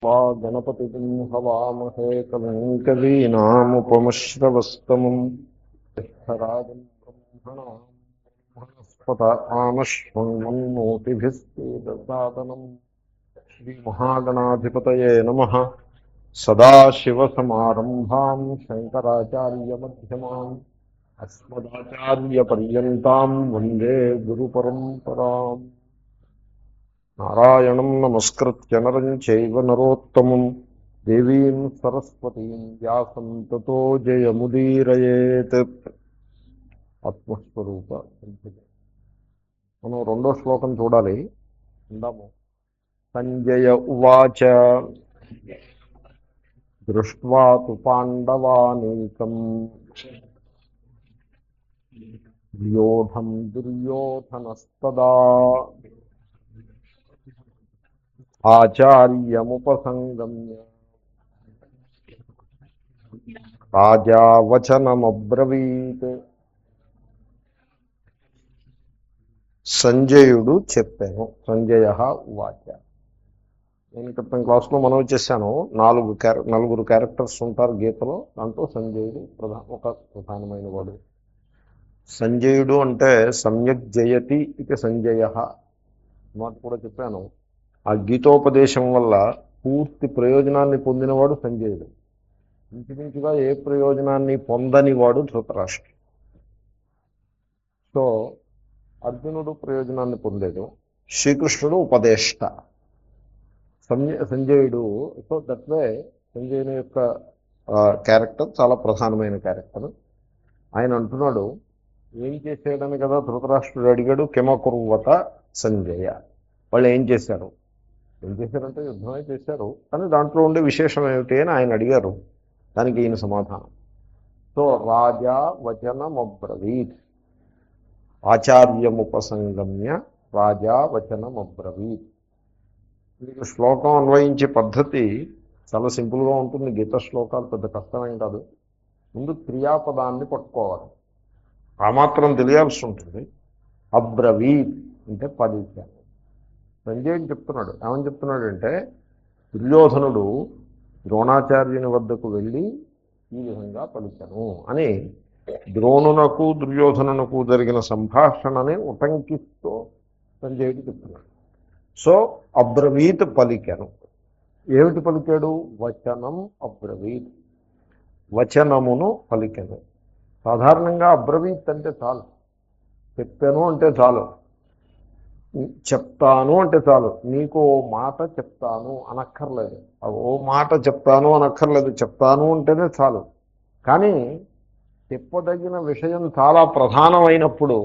वा गणपतिं हवामहे कविं कवीनामुपमश्रवस्तमम् ज्येष्ठराजं ब्रह्मणां ब्रह्मणस्पत आमश्वन्मन्मोतिभिस्तेदसादनम् श्रीमहागणाधिपतये नमः। सदाशिवसमारम्भां शङ्कराचार्यमध्यमाम् अस्मदाचार्यपर्यन्तां वन्दे गुरुपरम्पराम्। नारायणं नमस्कृत्य नरं चैव नरोत्तमं देवीं सरस्वतीं व्यासं ततो जयमुदीरयेत्। ఆత్మస్వరూప మనం రెండో శ్లోకం చూడాలి. ఉందాము. సంజయ ఉవాచ దృష్ట్వా తు పాండవానీకం వ్యూఢం దుర్యోధనస్తదా ఆచార్యముపసంగమ్య రాజా వచనమబ్రవీత్. సంజయుడు చెప్పాను. సంజయ ఉవాచ. నేను క్రితం క్లాస్లో మనం చేశాను, నలుగురు క్యారెక్టర్స్ ఉంటారు గీతలో. దాంట్లో సంజయుడు ఒక ప్రధానమైన వాడు. సంజయుడు అంటే సమ్యక్ జయతి ఇక సంజయ మాట కూడా చెప్పాను. ఆ గీతోపదేశం వల్ల పూర్తి ప్రయోజనాన్ని పొందినవాడు సంజయుడు. ఇంచుమించుగా ఏ ప్రయోజనాన్ని పొందని వాడు ధృతరాష్ట్రుడు. సో అర్జునుడు ప్రయోజనాన్ని పొందేడు, శ్రీకృష్ణుడు ఉపదేష్ట, సంజయుడు. సో దట్ వే సంజయుని యొక్క క్యారెక్టర్ చాలా ప్రధానమైన క్యారెక్టర్. ఆయన అంటున్నాడు, ఏం చేసేయడని కదా ధృతరాష్ట్రుడు అడిగాడు. కిమకుర్వత సంజయ. వాళ్ళు ఏం చేశారంటే యుద్ధమే చేశారు, కానీ దాంట్లో ఉండే విశేషం ఏమిటి అని ఆయన అడిగారు. దానికి ఈయన సమాధానం. సో రాజా వచనమబ్రవీత్, ఆచార్యముపసంగమ్య రాజా వచనమబ్రవీత్. మీకు శ్లోకం అన్వయించే పద్ధతి చాలా సింపుల్గా ఉంటుంది. గీత శ్లోకాలు పెద్ద కష్టమేం కాదు. ముందు క్రియాపదాన్ని పట్టుకోవాలి, ఆ మాత్రం తెలియాల్సి ఉంటుంది. అబ్రవీత్ అంటే పలికాను. సంజయుడు చెప్తున్నాడు. ఏమని చెప్తున్నాడంటే, దుర్యోధనుడు ద్రోణాచార్యుని వద్దకు వెళ్ళి ఈ విధంగా పలికాను అని ద్రోణునకు దుర్యోధనునకు జరిగిన సంభాషణని ఉటంకిస్తూ సంజయుడు చెప్తున్నాడు. సో అబ్రవీత్ పలికాను. ఏమిటి పలికాడు? వచనం అబ్రవీత్, వచనమును పలికాను. సాధారణంగా అబ్రవీత్ అంటే చాలు, చెప్పాను అంటే చాలు, చెప్తాను అంటే చాలు. నీకు ఓ మాట చెప్తాను అనక్కర్లేదు, ఓ మాట చెప్తాను అనక్కర్లేదు, చెప్తాను అంటేనే చాలు. కానీ చెప్పదగిన విషయం చాలా ప్రధానమైనప్పుడు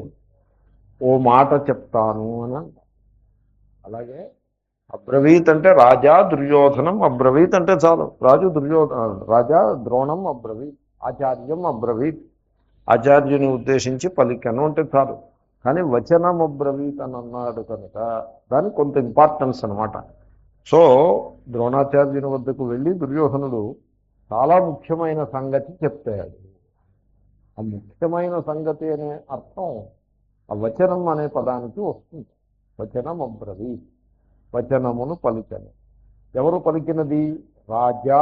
ఓ మాట చెప్తాను అని అంటారు. అలాగే అబ్రవీత్ అంటే రాజా దుర్యోధనం అబ్రవీత్ అంటే చాలు. రాజా ద్రోణం అబ్రవీత్, ఆచార్యం అబ్రవీత్, ఆచార్యుని ఉద్దేశించి పలికను అంటే చాలు. కానీ వచనం అబ్రవీత్ అని అన్నాడు కనుక దానికి కొంత ఇంపార్టెన్స్ అనమాట. సో ద్రోణాచార్యుని వద్దకు వెళ్ళి దుర్యోధనుడు చాలా ముఖ్యమైన సంగతి చెప్తాడు. ఆ ముఖ్యమైన సంగతి అనే అర్థం ఆ వచనం అనే పదానికి వస్తుంది. వచనం అబ్రవీత్, వచనమును పలికను. ఎవరు పలికినది? రాజా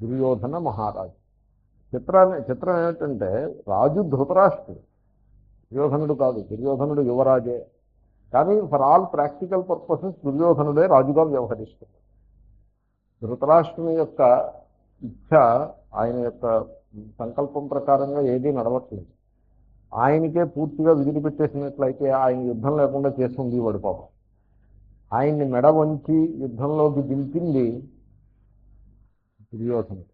దుర్యోధన మహారాజు. చిత్రం ఏమిటంటే, రాజు ధృతరాష్ట్రుడు, దుర్యోధనుడు కాదు. దుర్యోధనుడు యువరాజే, కానీ ఫర్ ఆల్ ప్రాక్టికల్ పర్పసెస్ దుర్యోధనుడే రాజుగా వ్యవహరిస్తుంది. ధృతరాష్ట్రుని యొక్క ఇచ్ఛ, ఆయన యొక్క సంకల్పం ప్రకారంగా ఏదీ నడవట్లేదు. ఆయనకే పూర్తిగా విధులు పెట్టేసినట్లయితే ఆయన యుద్ధం లేకుండా చేస్తుంది వాడు పాపం. ఆయన్ని మెడ వంచి యుద్ధంలోకి దింపింది దుర్యోధనుడు.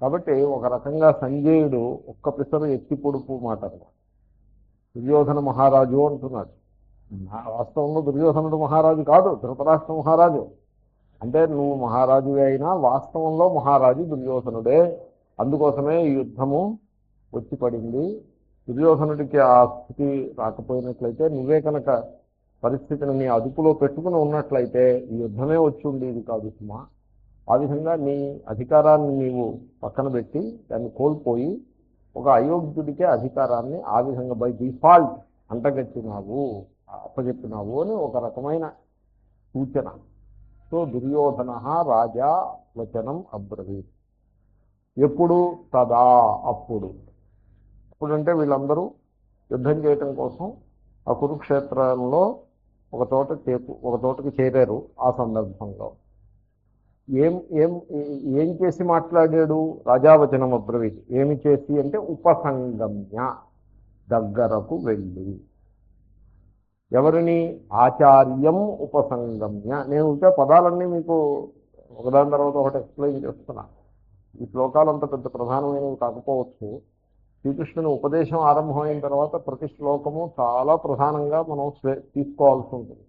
కాబట్టి ఒక రకంగా సంజయుడు ఒక్క పిసరు ఎత్తి పొడుపు మాట దుర్యోధన మహారాజు అంటున్నాడు. వాస్తవంలో దుర్యోధనుడు మహారాజు కాదు, ధృతరాష్ట్ర మహారాజు. అంటే నువ్వు మహారాజు అయినా వాస్తవంలో మహారాజు దుర్యోధనుడే. అందుకోసమే ఈ యుద్ధము వచ్చి పడింది. దుర్యోధనుడికి ఆ స్థితి రాకపోయినట్లయితే, నువ్వే కనుక పరిస్థితిని నీ అదుపులో పెట్టుకుని ఉన్నట్లయితే ఈ యుద్ధమే వచ్చి ఉండేది కాదు సుమా. ఆ విధంగా నీ అధికారాన్ని నీవు పక్కన పెట్టి దాన్ని కోల్పోయి ఒక అయోగ్యుడికే అధికారాన్ని ఆ విధంగా బై డిఫాల్ట్ అంటగట్టినావు, అప్పచెప్పినావు అని ఒక రకమైన సూచన. సో దుర్యోధన రాజా వచనం అబ్రవీత్. ఎప్పుడు? తదా, అప్పుడు. అప్పుడంటే వీళ్ళందరూ యుద్ధం చేయటం కోసం ఆ కురుక్షేత్రంలో ఒక చోటకి చేరారు. ఆ సందర్భంలో ఏం ఏం ఏం చేసి మాట్లాడాడు? రాజావచనం అబ్రవీత్. ఏమి చేసి అంటే ఉపసంగమ్య, దగ్గరకు వెళ్ళి. ఎవరిని? ఆచార్యం ఉపసంగమ్య. నేను ఇంకా పదాలన్నీ మీకు ఒకదాని తర్వాత ఒకటి ఎక్స్ప్లెయిన్ చేస్తున్నా. ఈ శ్లోకాలు అంత పెద్ద ప్రధానమైనవి కాకపోవచ్చు. శ్రీకృష్ణుని ఉపదేశం ఆరంభమైన తర్వాత ప్రతి శ్లోకము చాలా ప్రధానంగా మనం తీసుకోవాల్సి ఉంటుంది.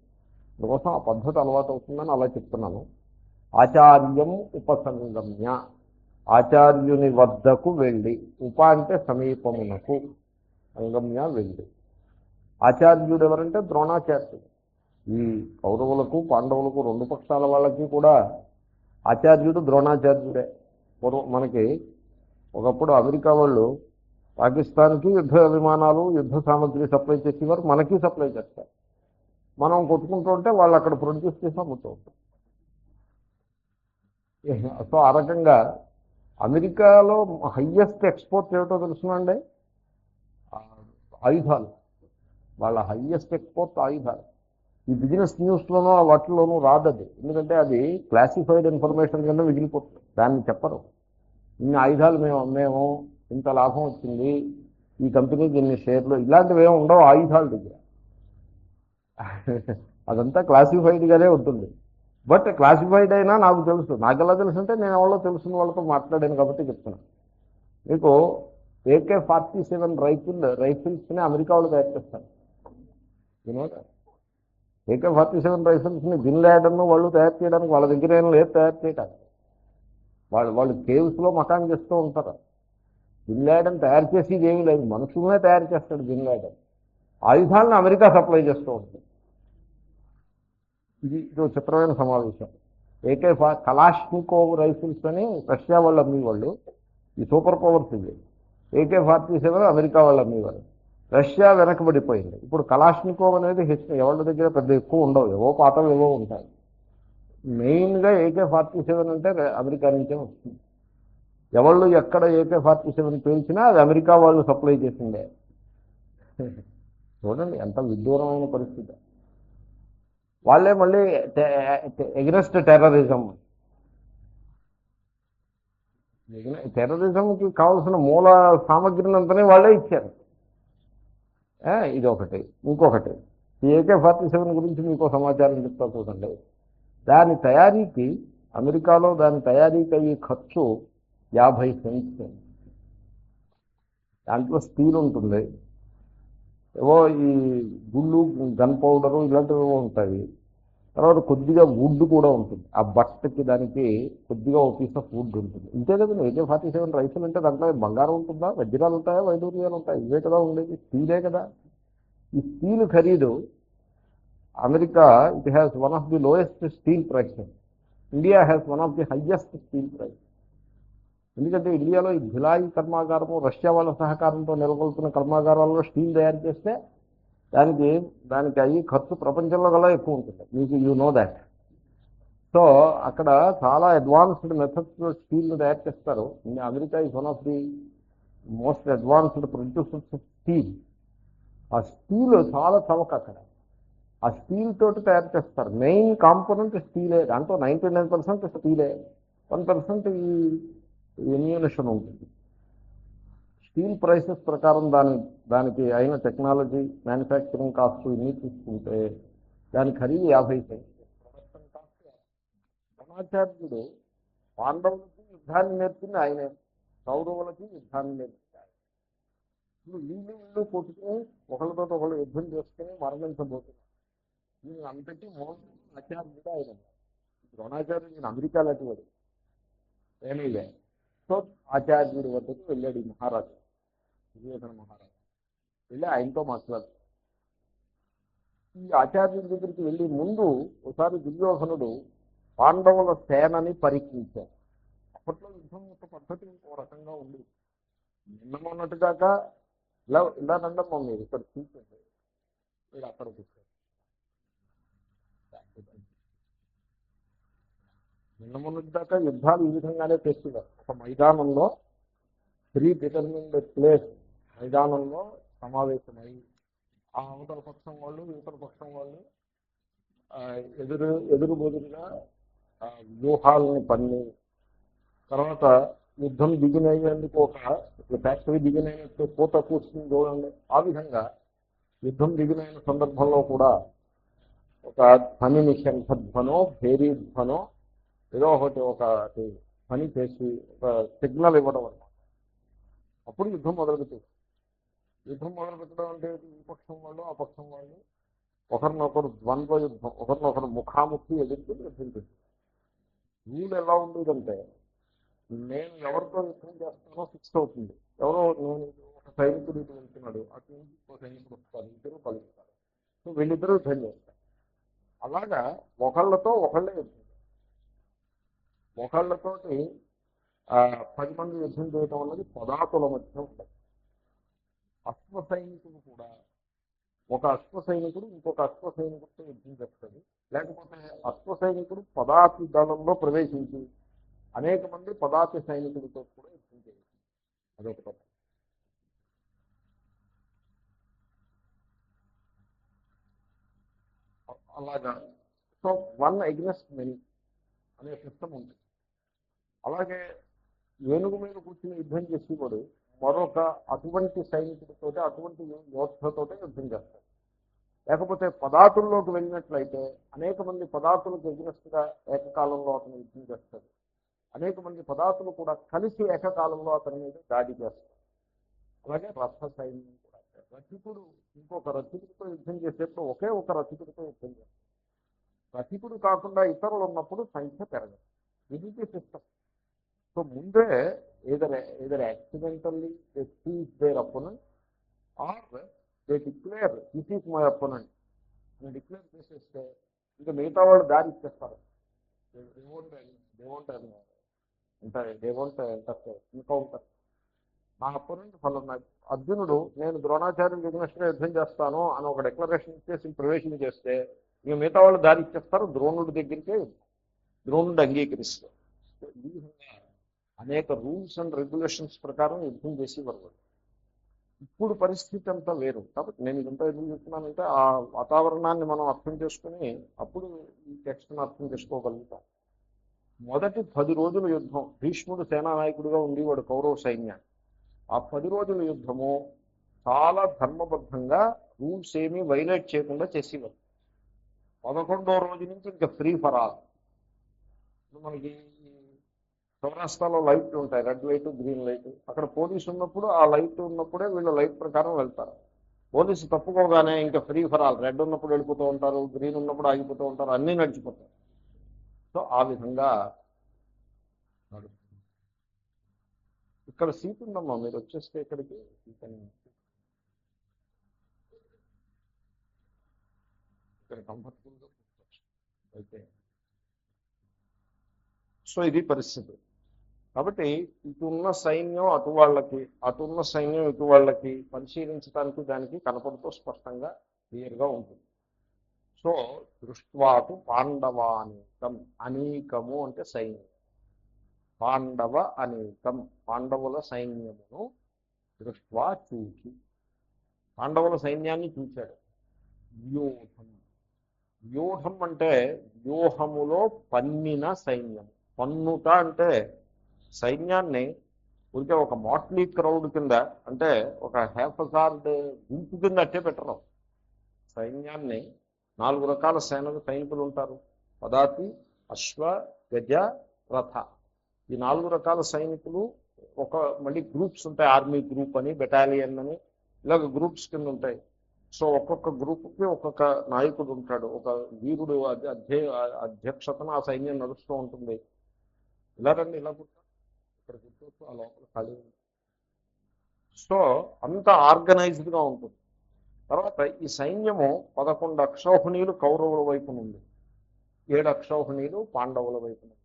అందుకోసం ఆ పద్ధతి అలవాటు అవుతుందని అలా చెప్తున్నాను. ఆచార్యం ఉపసంగమ్య, ఆచార్యుని వద్దకు వెళ్ళి. ఉప అంటే సమీపమునకు, సంగమ్య వెళ్ళి. ఆచార్యుడు ఎవరంటే ద్రోణాచార్యుడు. ఈ కౌరవులకు పాండవులకు రెండు పక్షాల వాళ్ళకి కూడా ఆచార్యుడు ద్రోణాచార్యుడే. మనకి ఒకప్పుడు అమెరికా వాళ్ళు పాకిస్తాన్కి యుద్ధ విమానాలు యుద్ధ సామగ్రి సప్లై చేసేవారు, మనకి సప్లై చేస్తారు. మనం కొట్టుకుంటూ ఉంటే వాళ్ళు అక్కడ ప్రొడ్యూస్ చేసి అమ్ముతూ ఉంటారు. సో ఆ రకంగా అమెరికాలో హయ్యెస్ట్ ఎక్స్పోర్ట్ ఏమిటో తెలుసునండి? ఆయుధాలు. వాళ్ళ హయ్యెస్ట్ ఎక్స్పోర్ట్ ఆయుధాలు. ఈ బిజినెస్ న్యూస్లోనూ వాటిలోనూ రాదది. ఎందుకంటే అది క్లాసిఫైడ్ ఇన్ఫర్మేషన్ కింద మిగిలిపోతుంది. దాన్ని చెప్పరు. ఇన్ని ఆయుధాలు మేము అమ్మేము, ఇంత లాభం వచ్చింది, ఈ కంపెనీకి ఇన్ని షేర్లు, ఇలాంటివి ఏమి ఉండవు ఆయుధాల దగ్గర. అదంతా క్లాసిఫైడ్గానే ఉంటుంది. బట్ క్లాసిఫైడ్ అయినా నాకు తెలుసు. నాకు ఎలా తెలుసు అంటే నేను ఎవరో తెలుసున్న వాళ్ళతో మాట్లాడాను కాబట్టి చెప్తున్నాను మీకు. AK-47 రైఫిల్స్ని అమెరికా వాళ్ళు తయారు చేస్తారు. AK-47 రైఫిల్స్ని బిన్ లాడెన్ వాళ్ళు తయారు చేయడానికి వాళ్ళ దగ్గర ఏం లేదు తయారు చేయడానికి. వాళ్ళు కేవ్స్లో మకాన్ చేస్తూ ఉంటారు. బిన్ లాడెన్ తయారు చేసేది ఏమీ లేదు, మనుషులనే తయారు చేస్తాడు బిన్ లాడెన్. ఆయుధాలను అమెరికా సప్లై చేస్తూ ఉంటుంది. ఇది చిత్రమైన సమావేశం. కలాష్నికోవ్ రైఫిల్స్ అని రష్యా వాళ్ళు అమ్మేవాళ్ళు. ఈ సూపర్ పవర్స్ ఇవి. AK-47 అమెరికా వాళ్ళు అమ్మేవారు. రష్యా వెనకబడిపోయింది. ఇప్పుడు కలాష్నికోవ్ అనేది ఎవరి దగ్గర పెద్ద ఎక్కువ ఉండవు, ఏవో పాతలు ఏవో ఉంటాయి. మెయిన్గా AK-47 అంటే అమెరికా నుంచే వస్తుంది. ఎవళ్ళు ఎక్కడ AK-47 పేల్చినా అది అమెరికా వాళ్ళు సప్లై చేసిందే. చూడండి ఎంత విదూరమైన పరిస్థితి. వాళ్ళే మళ్ళీ ఎగ్నెస్ట్ టెర్రరిజం. టెర్రరిజంకి కావాల్సిన మూల సామగ్రిని అంతనే వాళ్ళే ఇచ్చారు. ఇది ఒకటి. ఇంకొకటి, ఈ AK-47 గురించి మీకు సమాచారం చెప్తా చూడండి. దాని తయారీకి అమెరికాలో దాని తయారీకి అయ్యే ఖర్చు 50 సెంట్స్. దాంట్లో స్టీల్ ఉంటుంది, ఏవో ఈ గుళ్ళు, గన్ పౌడరు ఇలాంటివి ఉంటాయి. తర్వాత కొద్దిగా వుడ్ కూడా ఉంటుంది. ఆ బట్టకి దానికి కొద్దిగా ఒక పీస్ ఆఫ్ వుడ్ ఉంటుంది. ఇంతే కదా. AK-47 రైఫిల్ అంటే దాంట్లో బంగారం ఉంటుందా, వజ్రాలు ఉంటాయా, వైడూర్యాలు ఉంటాయి? ఇవే కదా ఉండేది, స్టీలే కదా. ఈ స్టీల్ ఖరీదు America, it has one of the lowest steel prices. India has one of the highest steel price. ఎందుకంటే ఇండియాలో ఈ భిలాయి కర్మాగారము రష్యా వాళ్ళ సహకారంతో నెలకొల్పుతున్న కర్మాగారాల్లో స్టీల్ తయారు చేస్తే దానికి అయ్యి ఖర్చు ప్రపంచంలో కల్లా ఎక్కువ ఉంటుంది. మీకు యూ నో దాట్. సో అక్కడ చాలా అడ్వాన్స్డ్ మెథడ్స్లో స్టీల్ను తయారు చేస్తారు. America is one of the most advanced producers of steel. ఆ స్టీల్ చాలా చవక అక్కడ. ఆ స్టీల్ తోటి తయారు చేస్తారు. మెయిన్ కాంపోనెంట్ స్టీలే. దాంట్లో 99% స్టీలే, 1% ఈ ఎమ్యూనిషన్ ఉంటుంది. స్టీల్ ప్రైసెస్ ప్రకారం దానికి అయిన టెక్నాలజీ, మ్యానుఫ్యాక్చరింగ్ కాస్ట్ ఇన్ని తీసుకుంటే దాని ఖరీదు 50 సెంట్స్. ద్రోణాచార్యుడు పాండవులకి యుద్ధాన్ని నేర్పింది ఆయనే, కౌరవులకి యుద్ధాన్ని నేర్పింది ఆయన. ఇప్పుడు వీళ్ళు కొట్టుకుని ఒకరితో ఒకళ్ళు యుద్ధం చేసుకుని మరణించబోతున్నారు. నేను అంతటి మోసం ఆచార్యుడు ఆయన. ద్రోణాచార్యుడు నేను అమెరికా లాంటివాడు ఏమీలే. సో ఆచార్యుడి వద్దకు వెళ్ళాడు ఈ మహారాజు, దుర్యోధన మహారాజు. వెళ్ళి ఆయనతో మాట్లాడు. ఈ ఆచార్యుడి దగ్గరికి వెళ్ళి ముందు ఒకసారి దుర్యోధనుడు పాండవుల సేనని పరీక్షించారు. అప్పట్లో యుద్ధం యొక్క పద్ధతి ఓ రకంగా ఉంది. నిన్న మొన్నటిదాకా ఇలా రండమ్మా, మీరు ఇక్కడ చూసండి, మీరు అక్కడ కూర్చోండి. నిన్న మొన్నటి దాకా యుద్ధాలు ఈ విధంగానే చేస్తున్నారు. ఒక మైదానంలో ప్రీ డిటర్మిన్డ్ ప్లేస్ మైదానంలో సమావేశమై ఆ అవతల పక్షం వాళ్ళు ఇవతల పక్షం వాళ్ళు ఎదురు బెదురుగా వ్యూహాలను పన్ని తర్వాత యుద్ధం దిగినయ్యేందుకు ఒక ఫ్యాక్టరీ దిగినైనట్టు పూత కూర్చుని చూడండి. ఆ విధంగా యుద్ధం దిగినైన సందర్భంలో కూడా ఒక ధ్వనిని శంఖధ్వనో భేరీధ్వనో ఏదో ఒకటి పని చేసి ఒక సిగ్నల్ ఇవ్వడం అన్నమాట. అప్పుడు యుద్ధం మొదలుపెట్టింది. యుద్ధం మొదలుపెట్టడం అంటే ఈ పక్షం వాళ్ళు ఆ పక్షం వాళ్ళు ఒకరినొకరు ద్వంద్వ యుద్ధం, ఒకరినొకరు ముఖాముఖి ఎదుర్కొని యుద్ధం చేస్తారు. రూల్ ఎలా ఉండేదంటే నేను ఎవరితో యుద్ధం చేస్తానో ఫిక్స్ అవుతుంది. ఎవరో నేను ఒక సైనికుడు ఇటు వెళ్తున్నాడు, అటు నుంచి ఒక సైనికుడు వస్తారు, ఇద్దరు కలుగుతారు. సో వీళ్ళిద్దరూ యుద్ధం చేస్తారు. అలాగా ఒకళ్ళతో ఒకళ్ళే యుద్ధం చేస్తారు. ఒకళ్ళతోటి 10 మంది యుద్ధం చేయడం అన్నది పదాతుల మధ్య ఉంటుంది. అశ్వ సైనికుడు కూడా ఒక అశ్వ సైనికుడు ఇంకొక అశ్వ సైనికుడితో యుద్ధం చేస్తాడు. లేకపోతే అశ్వ సైనికుడు పదాతి దళంలో ప్రవేశించి అనేక మంది పదాతి సైనికులతో కూడా యుద్ధం చేయవచ్చు. అదొక పద్ధతి. అలాగా సో వన్ అగెన్స్ట్ మెనీ అనే సిస్టమ్ ఉంది. అలాగే ఏనుగు మీద కూర్చుని యుద్ధం చేసేవాడు మరొక అటువంటి సైనికుడితో అటువంటి యోధతో యుద్ధం చేస్తాడు. లేకపోతే పదాతుల్లోకి వెళ్ళినట్లయితే అనేక మంది పదాతులకు ఎగ్నెస్ట్గా ఏకకాలంలో అతను యుద్ధం చేస్తాడు. అనేక మంది పదాతులు కూడా కలిసి ఏకకాలంలో అతని మీద దాడి చేస్తారు. అలాగే రథ సైన్యం కూడా రథికుడు ఇంకొక రథికుడితో యుద్ధం చేసేప్పుడు ఒకే ఒక రథికుడితో యుద్ధం చేస్తారు. రథికుడు కాకుండా ఇతరులు ఉన్నప్పుడు సంఖ్య పెరగదు. ఇది సిస్టమ్. సో ముందే either accidentally they seize their opponent or they declare this is my opponent అని డిక్లేర్ చేసేస్తే ఇంకా మిగతా వాళ్ళు దారి ఇచ్చేస్తారు. ఇంకౌంటర్ నా అపోనెంట్ ఫలానా అర్జునుడు నేను ద్రోణాచార్యులు ఎగ్నెస్ట్గా యుద్ధం చేస్తాను అని ఒక డిక్లరేషన్ ఇచ్చేసి ప్రవేశం చేస్తే ఇంక మిగతా వాళ్ళు దారి ఇచ్చేస్తారు. ద్రోణుడి దగ్గరికే ద్రోణుడు అంగీకరిస్తారు. ఈ విధంగా అనేక రూల్స్ అండ్ రెగ్యులేషన్స్ ప్రకారం యుద్ధం చేసేవారు. ఇప్పుడు పరిస్థితి అంతా వేరు. కాబట్టి నేను ఇదంతా ఎందుకు చెప్తున్నానంటే ఆ వాతావరణాన్ని మనం అర్థం చేసుకుని అప్పుడు ఈ టెక్స్ట్ని అర్థం చేసుకోగలుగుతాం. మొదటి 10 రోజుల యుద్ధం భీష్ముడు సేనానాయకుడిగా ఉండేవాడు కౌరవ సైన్యాన్ని. ఆ 10 రోజుల యుద్ధము చాలా ధర్మబద్ధంగా రూల్స్ ఏమీ వైలేట్ చేయకుండా చేసేవారు. 11వ రోజు నుంచి ఇంకా ఫ్రీ ఫర్ ఆల్. మనకి చౌరాస్తాలో లైట్లు ఉంటాయి, రెడ్ లైట్ గ్రీన్ లైట్. అక్కడ పోలీసు ఉన్నప్పుడు ఆ లైట్ ఉన్నప్పుడే వీళ్ళు లైట్ ప్రకారం వెళ్తారు. పోలీసు తప్పుకోగానే ఇంకా ఫ్రీ ఫర్ ఆల్. రెడ్ ఉన్నప్పుడు వెళ్ళిపోతూ ఉంటారు, గ్రీన్ ఉన్నప్పుడు ఆగిపోతూ ఉంటారు, అన్నీ నడిచిపోతారు. సో ఆ విధంగా నడుస్తుంది. ఇక్కడ సీట్ ఉందమ్మా, మీరు వచ్చేస్తే ఇక్కడికి ఇక్కడ కంఫర్టబుల్గా కూర్చోవచ్చు అయితే. సో ఇది పరిస్థితి. కాబట్టి ఇటున్న సైన్యం అటు వాళ్ళకి, అటున్న సైన్యం ఇటు వాళ్ళకి పరిశీలించడానికి దానికి కనపడుతూ స్పష్టంగా క్లియర్గా ఉంటుంది. సో దృష్ట్వాటు పాండవానీకం, అనీకము అంటే సైన్యం, పాండవ అనీకం పాండవుల సైన్యమును దృష్ట్వా చూచి, పాండవుల సైన్యాన్ని చూశాడు. వ్యూహం, వ్యూహం అంటే వ్యూహములో పన్నిన సైన్యం. పన్నుట అంటే సైన్యాన్ని ఉంటే ఒక మాట్లీ క్రౌడ్ కింద, అంటే ఒక హేఫజార్డ్ గుంపు కింద అట్టే పెట్టరు. సైన్యాన్ని 4 రకాల సైనికులు ఉంటారు. పదాతి, అశ్వ, గజ, రథ. ఈ 4 రకాల సైనికులు ఒక మళ్ళీ గ్రూప్స్ ఉంటాయి. ఆర్మీ గ్రూప్ అని, బెటాలియన్ అని, ఇలాగ గ్రూప్స్ కింద ఉంటాయి. సో ఒక్కొక్క గ్రూప్కి ఒక్కొక్క నాయకుడు ఉంటాడు. ఒక వీరుడు అధ్యక్షతన ఆ సైన్యం నడుస్తూ ఉంటుంది. ఇలా రండి, ఇలా కూర్చో, ఇక్కడ కూర్చోవచ్చు, ఆ లోపల ఖాళీ ఉంది. సో అంత ఆర్గనైజ్డ్గా ఉంటుంది. తర్వాత ఈ సైన్యము 11 అక్షౌహిణీలు కౌరవుల వైపు నుండి, 7 అక్షౌహిణీలు పాండవుల వైపు నుండి.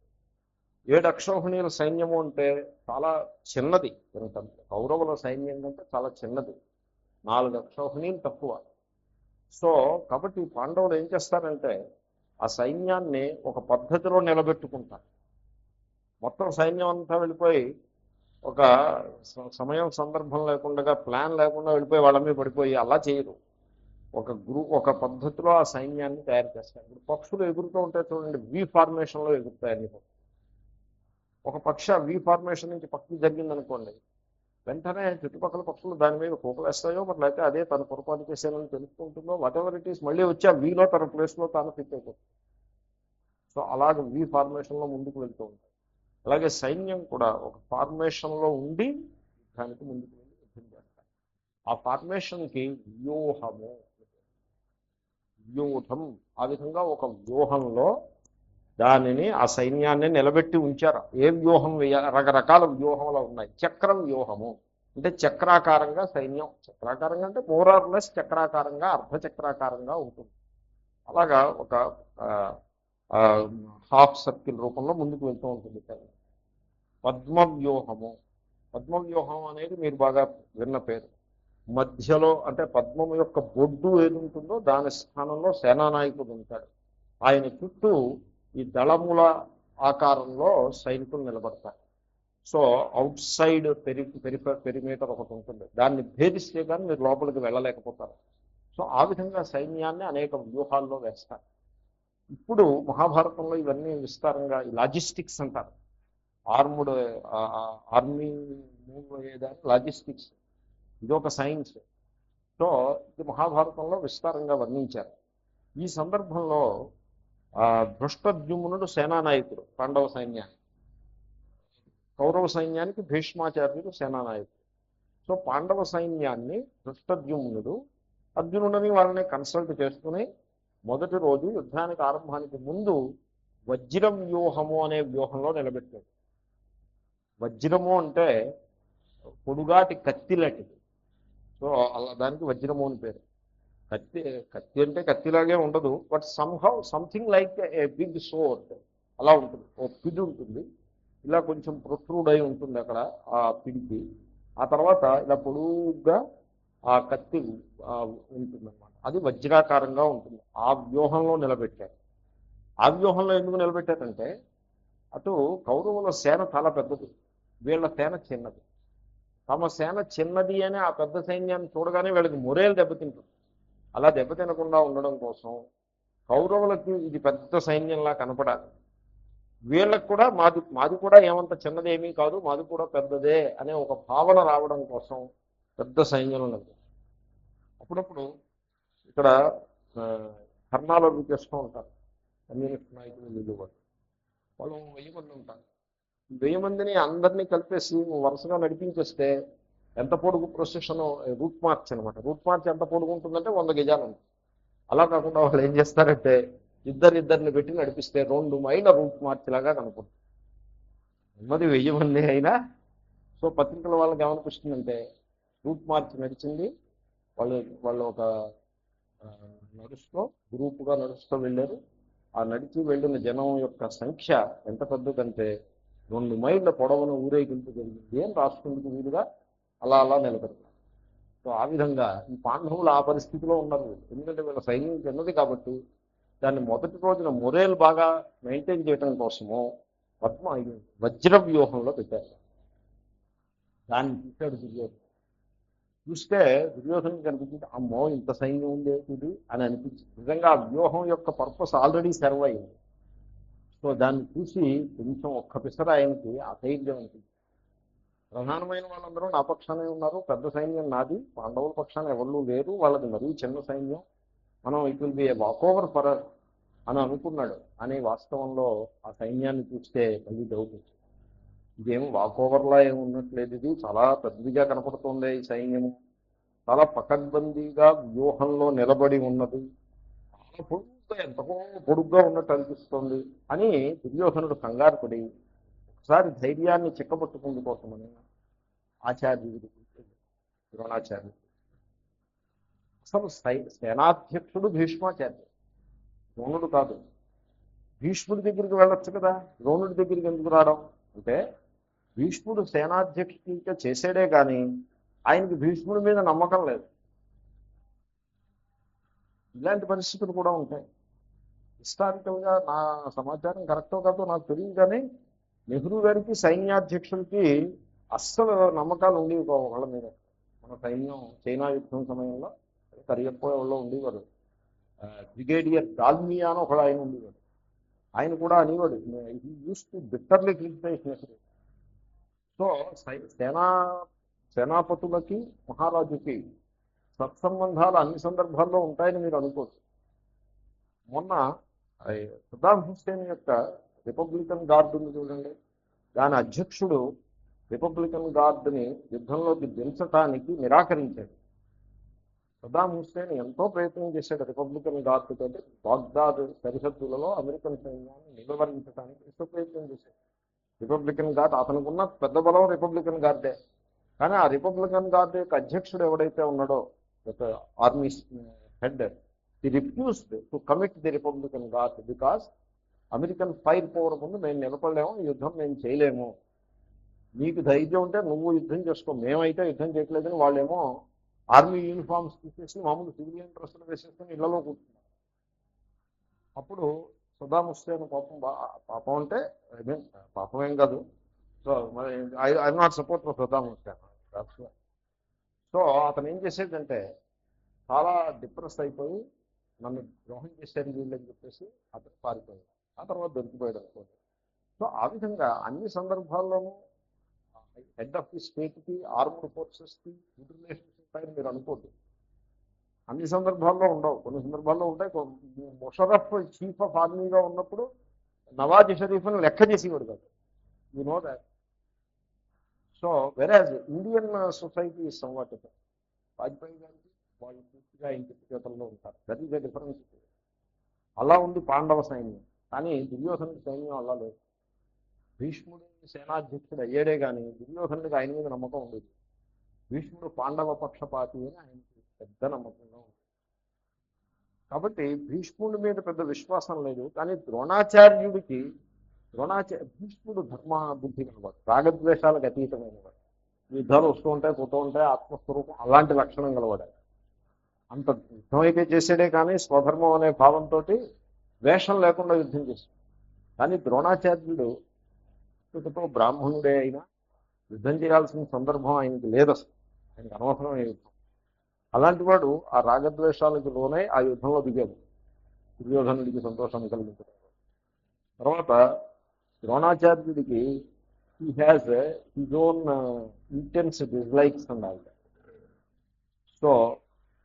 7 అక్షౌహిణీల సైన్యము అంటే చాలా చిన్నది. కౌరవుల సైన్యం కంటే చాలా చిన్నది. 4 అక్షౌహిణీలు తక్కువ. సో కాబట్టి పాండవులు ఏం చేస్తారంటే ఆ సైన్యాన్ని ఒక పద్ధతిలో నిలబెట్టుకుంటారు. మొత్తం సైన్యం అంతా వెళ్ళిపోయి ఒక సమయం సందర్భం లేకుండా ప్లాన్ లేకుండా వెళ్ళిపోయి వాళ్ళ మీద పడిపోయి అలా చేయరు. ఒక పద్ధతిలో ఆ సైన్యాన్ని తయారు చేస్తారు. ఇప్పుడు పక్షులు ఎగురుతూ ఉంటాయి చూడండి, వి ఫార్మేషన్లో ఎగురుతాయి అన్ని. ఒక పక్ష వి ఫార్మేషన్ నుంచి పక్షి జరిగిందనుకోండి, వెంటనే చుట్టుపక్కల పక్షులు దాని మీద వేస్తాయో మరి లేకపోతే అదే తను పొరపాటు చేసేదని తెలుసుకుంటుందో వాట్ ఎవర్ ఇట్ ఈస్, మళ్ళీ వచ్చి ఆ వీలో తన ప్లేస్లో తాను ఫిట్ అయిపోతుంది. సో అలాగే వి ఫార్మేషన్లో ముందుకు వెళ్తూ ఉంటాయి. అలాగే సైన్యం కూడా ఒక ఫార్మేషన్లో ఉండి దానికి ముందుకు వెళ్ళి యుద్ధం చేస్తారు. ఆ ఫార్మేషన్కి వ్యూహము, వ్యూహం, ఆ విధంగా ఒక వ్యూహంలో దానిని ఆ సైన్యాన్ని నిలబెట్టి ఉంచారు. ఏ వ్యూహం రకరకాల వ్యూహంలో ఉన్నాయి. చక్రం వ్యూహము అంటే చక్రాకారంగా సైన్యం, చక్రాకారంగా అంటే మోరార్లెస్ చక్రాకారంగా, అర్ధచక్రాకారంగా ఉంటుంది. అలాగా ఒక హాఫ్ సర్కిల్ రూపంలో ముందుకు వెళ్తూ ఉంటుంది సైన్యం. పద్మవ్యూహము, పద్మవ్యూహం అనేది మీరు బాగా విన్న పేరు. మధ్యలో అంటే పద్మం యొక్క బొడ్డు ఏది ఉంటుందో దాని స్థానంలో సేనానాయకుడు ఉంటాడు. ఆయన చుట్టూ ఈ దళముల ఆకారంలో సైనికులు నిలబడతారు. సో అవుట్ సైడ్ పెరిమీటర్ ఒకటి ఉంటుంది, దాన్ని భేదిస్తే కానీ మీరు లోపలికి వెళ్ళలేకపోతారు. సో ఆ విధంగా సైన్యాన్ని అనేక వ్యూహాల్లో వేస్తారు. ఇప్పుడు మహాభారతంలో ఇవన్నీ విస్తారంగా లాజిస్టిక్స్ అంటారు. ఆర్ముడ్ ఆర్మీ మూవ్ అయ్యేదాన్ని లాజిస్టిక్స్, ఇదొక సైన్స్. సో ఇది మహాభారతంలో విస్తారంగా వర్ణించారు. ఈ సందర్భంలో ధృష్టద్యుమ్నుడు సేనానాయకుడు పాండవ సైన్యానికి, కౌరవ సైన్యానికి భీష్మాచార్యుడు సేనానాయకుడు. సో పాండవ సైన్యాన్ని ధృష్టద్యుమ్నుడు అర్జునుడిని వాళ్ళని కన్సల్ట్ చేసుకుని మొదటి రోజు యుద్ధానికి ఆరంభానికి ముందు వజ్రం వ్యూహము అనే వ్యూహంలో నిలబెట్టాడు. వజ్రము అంటే పొడుగాటి కత్తి లాంటిది. సో అలా దానికి వజ్రము అని పేరు. కత్తి కత్తి అంటే కత్తిలాగే ఉండదు, but something like a big sword అలా ఉంటుంది. ఓ పిడి ఉంటుంది, ఇలా కొంచెం ప్రొట్రూడ్ అయి ఉంటుంది అక్కడ ఆ పిడికి. ఆ తర్వాత ఇలా పొడుగ్గా ఆ కత్తి ఉంటుందన్నమాట. అది వజ్రాకారంగా ఉంటుంది. ఆ వ్యూహంలో నిలబెట్టారు. ఆ వ్యూహంలో ఎందుకు నిలబెట్టారంటే అటు కౌరవుల సేన చాలా పెద్దది, వీళ్ళ సేన చిన్నది. తమ సేన చిన్నది అని ఆ పెద్ద సైన్యాన్ని చూడగానే వీళ్ళకి మొరేలు దెబ్బతింటుంది. అలా దెబ్బతినకుండా ఉండడం కోసం కౌరవులకి ఇది పెద్ద సైన్యంలా కనపడాలి, వీళ్ళకు కూడా మాది కూడా ఏమంత చిన్నదేమీ కాదు, మాది కూడా పెద్దదే అనే ఒక భావన రావడం కోసం పెద్ద సైన్యం ఉన్నది. అప్పుడప్పుడు ఇక్కడ కర్ణాలో చేస్తూ ఉంటారు కమ్యూనిస్ట్ నాయకులు, వీళ్ళు వాళ్ళు 1000 మంది ఉంటారు. 1000 మందిని అందరినీ కలిపేసి వరుసగా నడిపించేస్తే ఎంత పొడుగు ప్రొసెషన్, రూట్ మార్చ్ అనమాట. రూట్ మార్చ్ ఎంత పొడుగు ఉంటుందంటే 100 గజాలు ఉంటుంది. అలా కాకుండా వాళ్ళు ఏం చేస్తారంటే ఇద్దరిని పెట్టి నడిపిస్తే 2 మైళ్ళ రూట్ మార్చ్ లాగా కనుకుంటుంది. ఉన్నది 1000 మంది అయినా. సో పత్రికల వాళ్ళకి ఏమనిపిస్తుందంటే రూట్ మార్చ్ నడిచింది, వాళ్ళు వాళ్ళు ఒక నడుస్తూ గ్రూపుగా నడుస్తూ వెళ్ళారు. ఆ నడిచి వెళ్ళిన జనం యొక్క సంఖ్య ఎంత పెద్దదంటే 2 మైళ్ళ పొడవున ఊరేగింపు జరిగింది అని రాసుకుందుకు వీలుగా అలా అలా నిలబెడతారు. సో ఆ విధంగా ఈ పాండవులు ఆ పరిస్థితిలో ఉన్నారు. ఎందుకంటే వీళ్ళ సైన్యం చిన్నది కాబట్టి దాన్ని మొదటి రోజున మొరేల్ బాగా మెయింటైన్ చేయడం కోసము వజ్ర వ్యూహంలో పెట్టారు. దాన్ని చూశాడు దుర్యోధన. చూస్తే దుర్యోధనకి కనిపించింది, అమ్మో ఇంత సైన్యం ఉంది ఇది అని అనిపించింది. నిజంగా ఆ వ్యూహం యొక్క పర్పస్ ఆల్రెడీ సర్వ్ అయింది. సో దాన్ని చూసి కొంచెం ఒక్క పిసర ఆయనకి అధైర్యం అనిపించింది. ప్రధానమైన వాళ్ళందరూ నా పక్షానే ఉన్నారు, పెద్ద సైన్యం నాది, పాండవుల పక్షాన ఎవరు లేరు, వాళ్ళది మరీ చిన్న సైన్యం, మనం it will be A walkover for అని అనుకున్నాడు. అని వాస్తవంలో ఆ సైన్యాన్ని చూస్తే మళ్ళీ డౌట్ వచ్చింది. ఇదేం వాకోవర్లా ఏమి ఉన్నట్లేదు, ఇది చాలా పెద్దదిగా కనపడుతుంది. ఈ సైన్యము చాలా పకడ్బందీగా వ్యూహంలో నిలబడి ఉన్నది, చాలా పొడుగ్గా ఎంతకో పొడుగ్గా ఉన్నట్టు అనిపిస్తుంది అని దుర్యోధనుడు కంగారు పడి ఒకసారి ధైర్యాన్ని చిక్కబట్టుకుంది కోసమని ఆచార్యుడు, ద్రోణాచార్యుడు, అసలు సేనాధ్యక్షుడు భీష్మాచార్యుడు, ద్రోణుడు కాదు. భీష్ముడి దగ్గరికి వెళ్ళొచ్చు కదా, ద్రోణుడి దగ్గరికి ఎందుకు రావడం అంటే భీష్ముడు సేనాధ్యక్షుడిగా చేసాడే కానీ ఆయనకి భీష్ముడి మీద నమ్మకం లేదు. ఇలాంటి పరిస్థితులు కూడా ఉంటాయి. హిస్టారికల్గా నా సమాచారం కరెక్టో కాదో నాకు తెలియదు, కానీ నెహ్రూ గారికి సైన్యాధ్యక్షుడికి అస్సలు నమ్మకాలు ఉండేవి కావు వాళ్ళ మీద. మన సైన్యం చైనా యుద్ధం సమయంలో కరియప్ప వాళ్ళు ఉండేవారు. బ్రిగేడియర్ దాల్మియా అని ఒకడు ఆయన ఉండేవాడు. ఆయన కూడా అనేవాడు, use to bitterly criticise Nehru. So సేనా సేనాపతులకి మహారాజుకి సత్సంబంధాలు అన్ని సందర్భాల్లో ఉంటాయని మీరు అనుకోవచ్చు. మొన్న సద్దాం హుస్సేన్ యొక్క రిపబ్లికన్ గార్డు ఉంది చూడండి, దాని అధ్యక్షుడు రిపబ్లికన్ గార్డుని యుద్ధంలోకి దించటానికి నిరాకరించాడు. సద్దాం హుస్సేన్ ఎంతో ప్రయత్నం చేశాడు రిపబ్లికన్ గార్డు తోటి బాగ్దాద్ సరిహద్దులలో అమెరికన్ సైన్యాన్ని నిలువరించడానికి ఎంతో ప్రయత్నం చేశాడు. రిపబ్లికన్ గార్డ్ అతనికి ఉన్న పెద్ద బలం రిపబ్లికన్ గార్డే. కానీ ఆ రిపబ్లికన్ గార్డ్ యొక్క అధ్యక్షుడు ఎవడైతే ఉన్నాడో army head, they refused to commit the republican guard because American fire power ముందు మేము నిలబడలేము, ఈ యుద్ధం మేము చేయలేము, నీకు ధైర్యం ఉంటే నువ్వు యుద్ధం చేసుకో, మేమైతే యుద్ధం చేయట్లేదని వాళ్ళేమో ఆర్మీ యూనిఫామ్స్ తీసేసి మామూలు సివిలియన్ డ్రెస్సులు వేసేసుకుని ఇళ్లలో కూర్చున్నారు. అప్పుడు సద్దాం హుస్సేన్ పాపం అంటే పాపం ఏం కాదు. So I not support for Saddam Hussain. So అతను ఏం చేసేదంటే చాలా డిప్రెస్ అయిపోయి నన్ను ద్రోహం చేశారు వీళ్ళని చెప్పేసి అతను పారిపోయాడు. ఆ తర్వాత దొరికిపోయాడు అనుకోండి. సో ఆ విధంగా అన్ని సందర్భాల్లోనూ హెడ్ ఆఫ్ ది స్టేట్కి ఆర్మ్డ్ ఫోర్సెస్కి గుడ్ రిలేషన్స్ ఉంటాయని మీరు అనుకోద్దు. అన్ని సందర్భాల్లో ఉండవు, కొన్ని సందర్భాల్లో ఉంటాయి. ముషరఫ్ చీఫ్ ఆఫ్ ఆర్మీగా ఉన్నప్పుడు నవాజ్ షరీఫ్ని లెక్క చేసేవాడు కాదు, యు నో దాట్. సో వెరాజ్ ఇండియన్ సొసైటీ సంవాట్ వాజ్పేయి గారికి వాళ్ళు పూర్తిగా ఇంటి చేతుల్లో ఉంటారు. That is the difference. అలా ఉంది పాండవ సైన్యం, కానీ దుర్యోధన సైన్యం అలా లేదు. భీష్ముడు సేనాధ్యక్షుడు అయ్యాడే కానీ దుర్యోధనుడికి ఆయన మీద నమ్మకం ఉండేది. భీష్ముడు పాండవ పక్షపాతి అని ఆయనకి పెద్ద నమ్మకంగా ఉంది. కాబట్టి భీష్ముడి మీద పెద్ద విశ్వాసం లేదు. కానీ ద్రోణాచార్యుడికి భీష్ముడు ధర్మ బుద్ధి కలవాడు, రాగద్వేషాలకు అతీతమైన వాడు. యుద్ధాలు వస్తూ ఉంటాయి, పోతూ ఉంటాయి, ఆత్మస్వరూపం అలాంటి లక్షణం కలవాడు. అంత యుద్ధం అయితే చేసాడే కానీ స్వధర్మం అనే భావంతో వేషం లేకుండా యుద్ధం చేశాడు. కానీ ద్రోణాచార్యుడు తో బ్రాహ్మణుడే అయినా యుద్ధం చేయాల్సిన సందర్భం ఆయనకి లేదు, అసలు ఆయనకు అనవసరమైన యుద్ధం. అలాంటి వాడు ఆ రాగద్వేషాలకు లోనై ఆ యుద్ధంలో దిగాడు, దుర్యోధనుడికి సంతోషాన్ని కలిగించడం. తర్వాత ద్రోణాచార్యుడికి he has his own intense dislikes అన్నారు. సో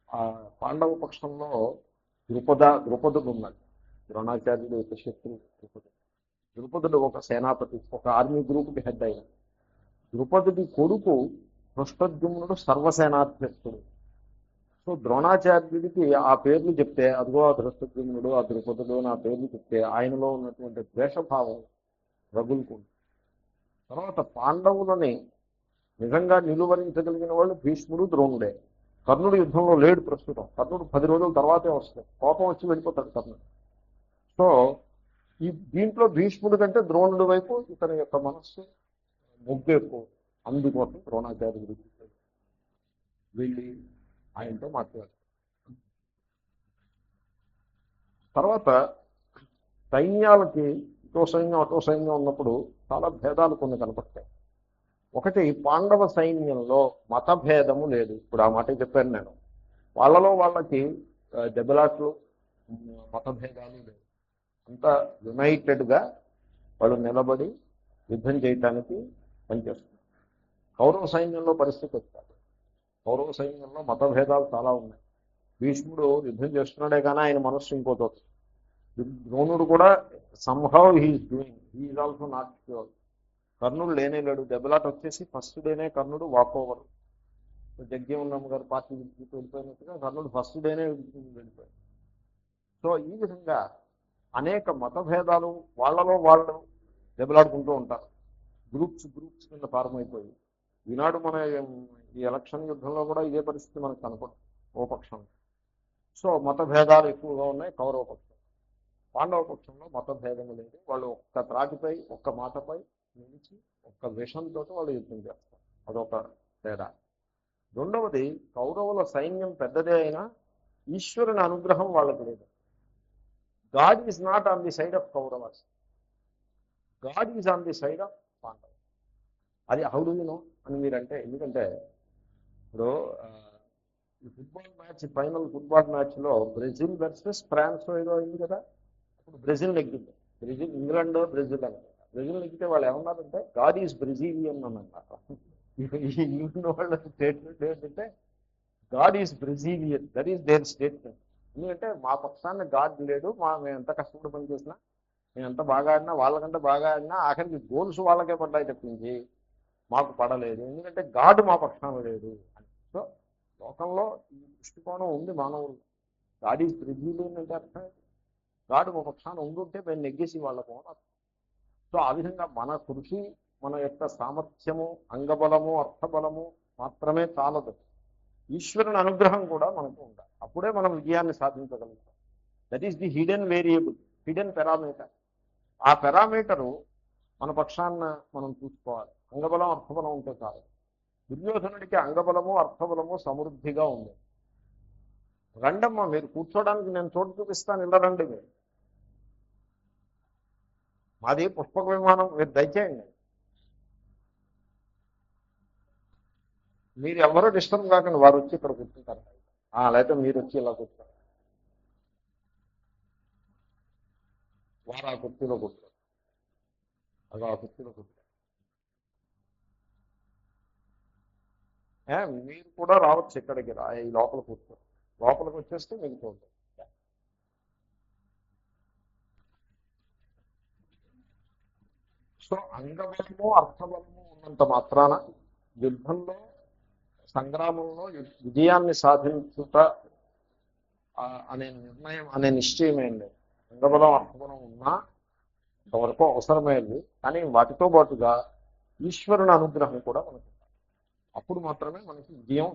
ఆ పాండవ పక్షంలో ద్రుపదుడు ఉన్నాడు. ద్రోణాచార్యుడు యొక్క శత్రువు ద్రుపదుడు ఒక సేనాపతి, ఒక ఆర్మీ గ్రూప్కి హెడ్ అయిన. ద్రుపదుడి కొడుకు ధృష్టద్యుమ్నుడు సర్వసేనాధ్యక్షుడు. సో ద్రోణాచార్యుడికి ఆ పేర్లు చెప్తే, అదిగో ఆ ధృష్టద్యుమ్నుడు, ఆ ద్రుపదుడు నా పేర్లు చెప్తే ఆయనలో ఉన్నటువంటి ద్వేషభావం రగులుకుంది. తర్వాత పాండవులని నిజంగా నిలువరించగలిగిన వాళ్ళు భీష్ముడు, ద్రోణుడే. కర్ణుడు యుద్ధంలో లేడు ప్రస్తుతం. కర్ణుడు 10 రోజుల తర్వాతే వస్తాడు, కోపం వచ్చి వెళ్ళిపోతాడు కర్ణుడు. సో ఈ దీంట్లో భీష్ముడి కంటే ద్రోణుడి వైపు ఇతని యొక్క మనస్సు మొగ్గు ఎక్కువ. అందుకోసం ద్రోణాచార్యుడి వెళ్ళి ఆయనతో మాట్లాడారు. తర్వాత సైన్యాలకి ఇటో సైన్యం అటో సైన్యం ఉన్నప్పుడు చాలా భేదాలు కొన్ని కనపడతాయి. ఒకటి, పాండవ సైన్యంలో మతభేదము లేదు. ఇప్పుడు ఆ మాట చెప్పాను నేను. వాళ్ళలో వాళ్ళకి దెబ్బలాట్లు, మతభేదాలు లేవు. అంతా యునైటెడ్గా వాళ్ళు నిలబడి యుద్ధం చేయటానికి పనిచేస్తున్నారు. కౌరవ సైన్యంలో పరిస్థితి వస్తారు. కౌరవ సైన్యంలో మతభేదాలు చాలా ఉన్నాయి. భీష్ముడు యుద్ధం చేస్తున్నాడే కానీ ఆయన మనస్సు ఇంకోతో. ద్రోణుడు కూడా somehow he's doing, he's also not sure. కర్ణుడు లేనే లేడు. దెబ్బలాట వచ్చేసి ఫస్ట్ డేనే కర్ణుడు వాక్ ఓవర్. జగ్జీవన్ గారు పార్టీ వెళ్ళిపోయినట్టుగా కర్ణుడు ఫస్ట్ డేనే వెళ్ళిపోయాడు. సో ఈ విధంగా అనేక మతభేదాలు, వాళ్ళలో వాళ్ళు దెబ్బలాడుకుంటూ ఉంటారు. గ్రూప్స్ కింద ఫార్మ్ అయిపోయి. ఈనాడు మన ఈ ఎలక్షన్ యుద్ధంలో కూడా ఇదే పరిస్థితి మనకు కనపడుతుంది ఓ పక్షం. సో మతభేదాలు ఎక్కువగా ఉన్నాయి కౌరవ పక్షం. పాండవ పక్షంలో మతభేదము లేదు. వాళ్ళు ఒక్క త్రాటిపై, ఒక్క మాటపై నిలిచి ఒక్క విషంతో వాళ్ళు యుద్ధం చేస్తారు. అదొక తేడా. రెండవది, కౌరవుల సైన్యం పెద్దదే అయినా ఈశ్వరుని అనుగ్రహం వాళ్ళకి లేదు. God is not on the side of Kauravas. God is on the side of Pandava. అది హౌ డు యు నో అని మీరంటే, ఎందుకంటే ఇప్పుడు ఈ ఫుట్బాల్ మ్యాచ్, ఫైనల్ ఫుట్బాల్ మ్యాచ్లో బ్రెజిల్ వర్సెస్ ఫ్రాన్స్ ఏదో అయింది కదా. ఇప్పుడు బ్రెజిల్ నెగ్గింది. బ్రెజిల్, ఇంగ్లాండ్ బ్రెజిల్ అనమాట. బ్రెజిల్ నెగ్గితే వాళ్ళు ఏమన్నారంటే గాడ్ ఈజ్ బ్రెజిలియన్ అని అన్నారు. ఇంగ్లాండ్ వాళ్ళ స్టేట్మెంట్ ఏంటంటే God is Brazilian, that is their statement. ఎందుకంటే మా పక్షాన్ని గాడ్ లేడు, మేము ఎంత కష్టపడి పని చేసినా, మేము ఎంత బాగా ఆడినా, వాళ్ళకంటే బాగా ఆడినా ఆఖరికి గోల్స్ వాళ్ళకే పడ్డాయి తప్పించి మాకు పడలేదు, ఎందుకంటే గాడ్ మా పక్షాన లేదు అని. సో లోకంలో ఈ దృష్టికోణం ఉంది మానవులు. గాడ్ ఈజ్ బ్రెజిలియన్ అంటే అర్థం గాడ్ మా పక్షాన ఉండుంటే మేము నెగ్గేసి వాళ్ళకు అని అర్థం. సో ఆ విధంగా మన కృషి, మన యొక్క సామర్థ్యము, అంగబలము, అర్థబలము మాత్రమే చాలదు. ఈశ్వరుని అనుగ్రహం కూడా మనకు ఉండాలి. అప్పుడే మనం విజయాన్ని సాధించగలుగుతాం. That is the hidden variable, hidden parameter. ఆ పారామీటరు మన పక్షాన్న మనం చూసుకోవాలి. అంగబలం, అర్థబలం ఉంటే చాలు. దుర్యోధనుడికి అంగబలము, అర్థబలము సమృద్ధిగా ఉంది. రండమ్మ, మీరు కూర్చోడానికి నేను చోటు చూపిస్తాను, ఇలా రండి. మీరు మాది పుష్పక విమానం, మీరు దయచేయండి. మీరు ఎవరో డిస్టర్బ్ కాకండి, వారు వచ్చి ఇక్కడ కూర్చుంటారు. లేకపోతే మీరు వచ్చి ఇలా కూర్చుంటారు, వారు ఆ కుర్చీలో కూర్చోరు, అది ఆ కుర్చీలో కూర్చోరు. మీరు కూడా రావచ్చు ఇక్కడికి, ఈ లోపల కూర్చోరు. లోపలికి వచ్చేస్తే మీకు చూడండి. సో అంగబలము, అర్థబలము ఉన్నంత మాత్రాన యుద్ధంలో, సంగ్రామంలో విజయాన్ని సాధించుట అనే నిర్ణయం, అనే నిశ్చయం ఏం లేదు. అంగబలం, అర్థబలం ఉన్నా అంతవరకు అవసరమైంది. కానీ వాటితో పాటుగా ఈశ్వరుని అనుగ్రహం కూడా మనకు, అప్పుడు మాత్రమే మనకి విజయం.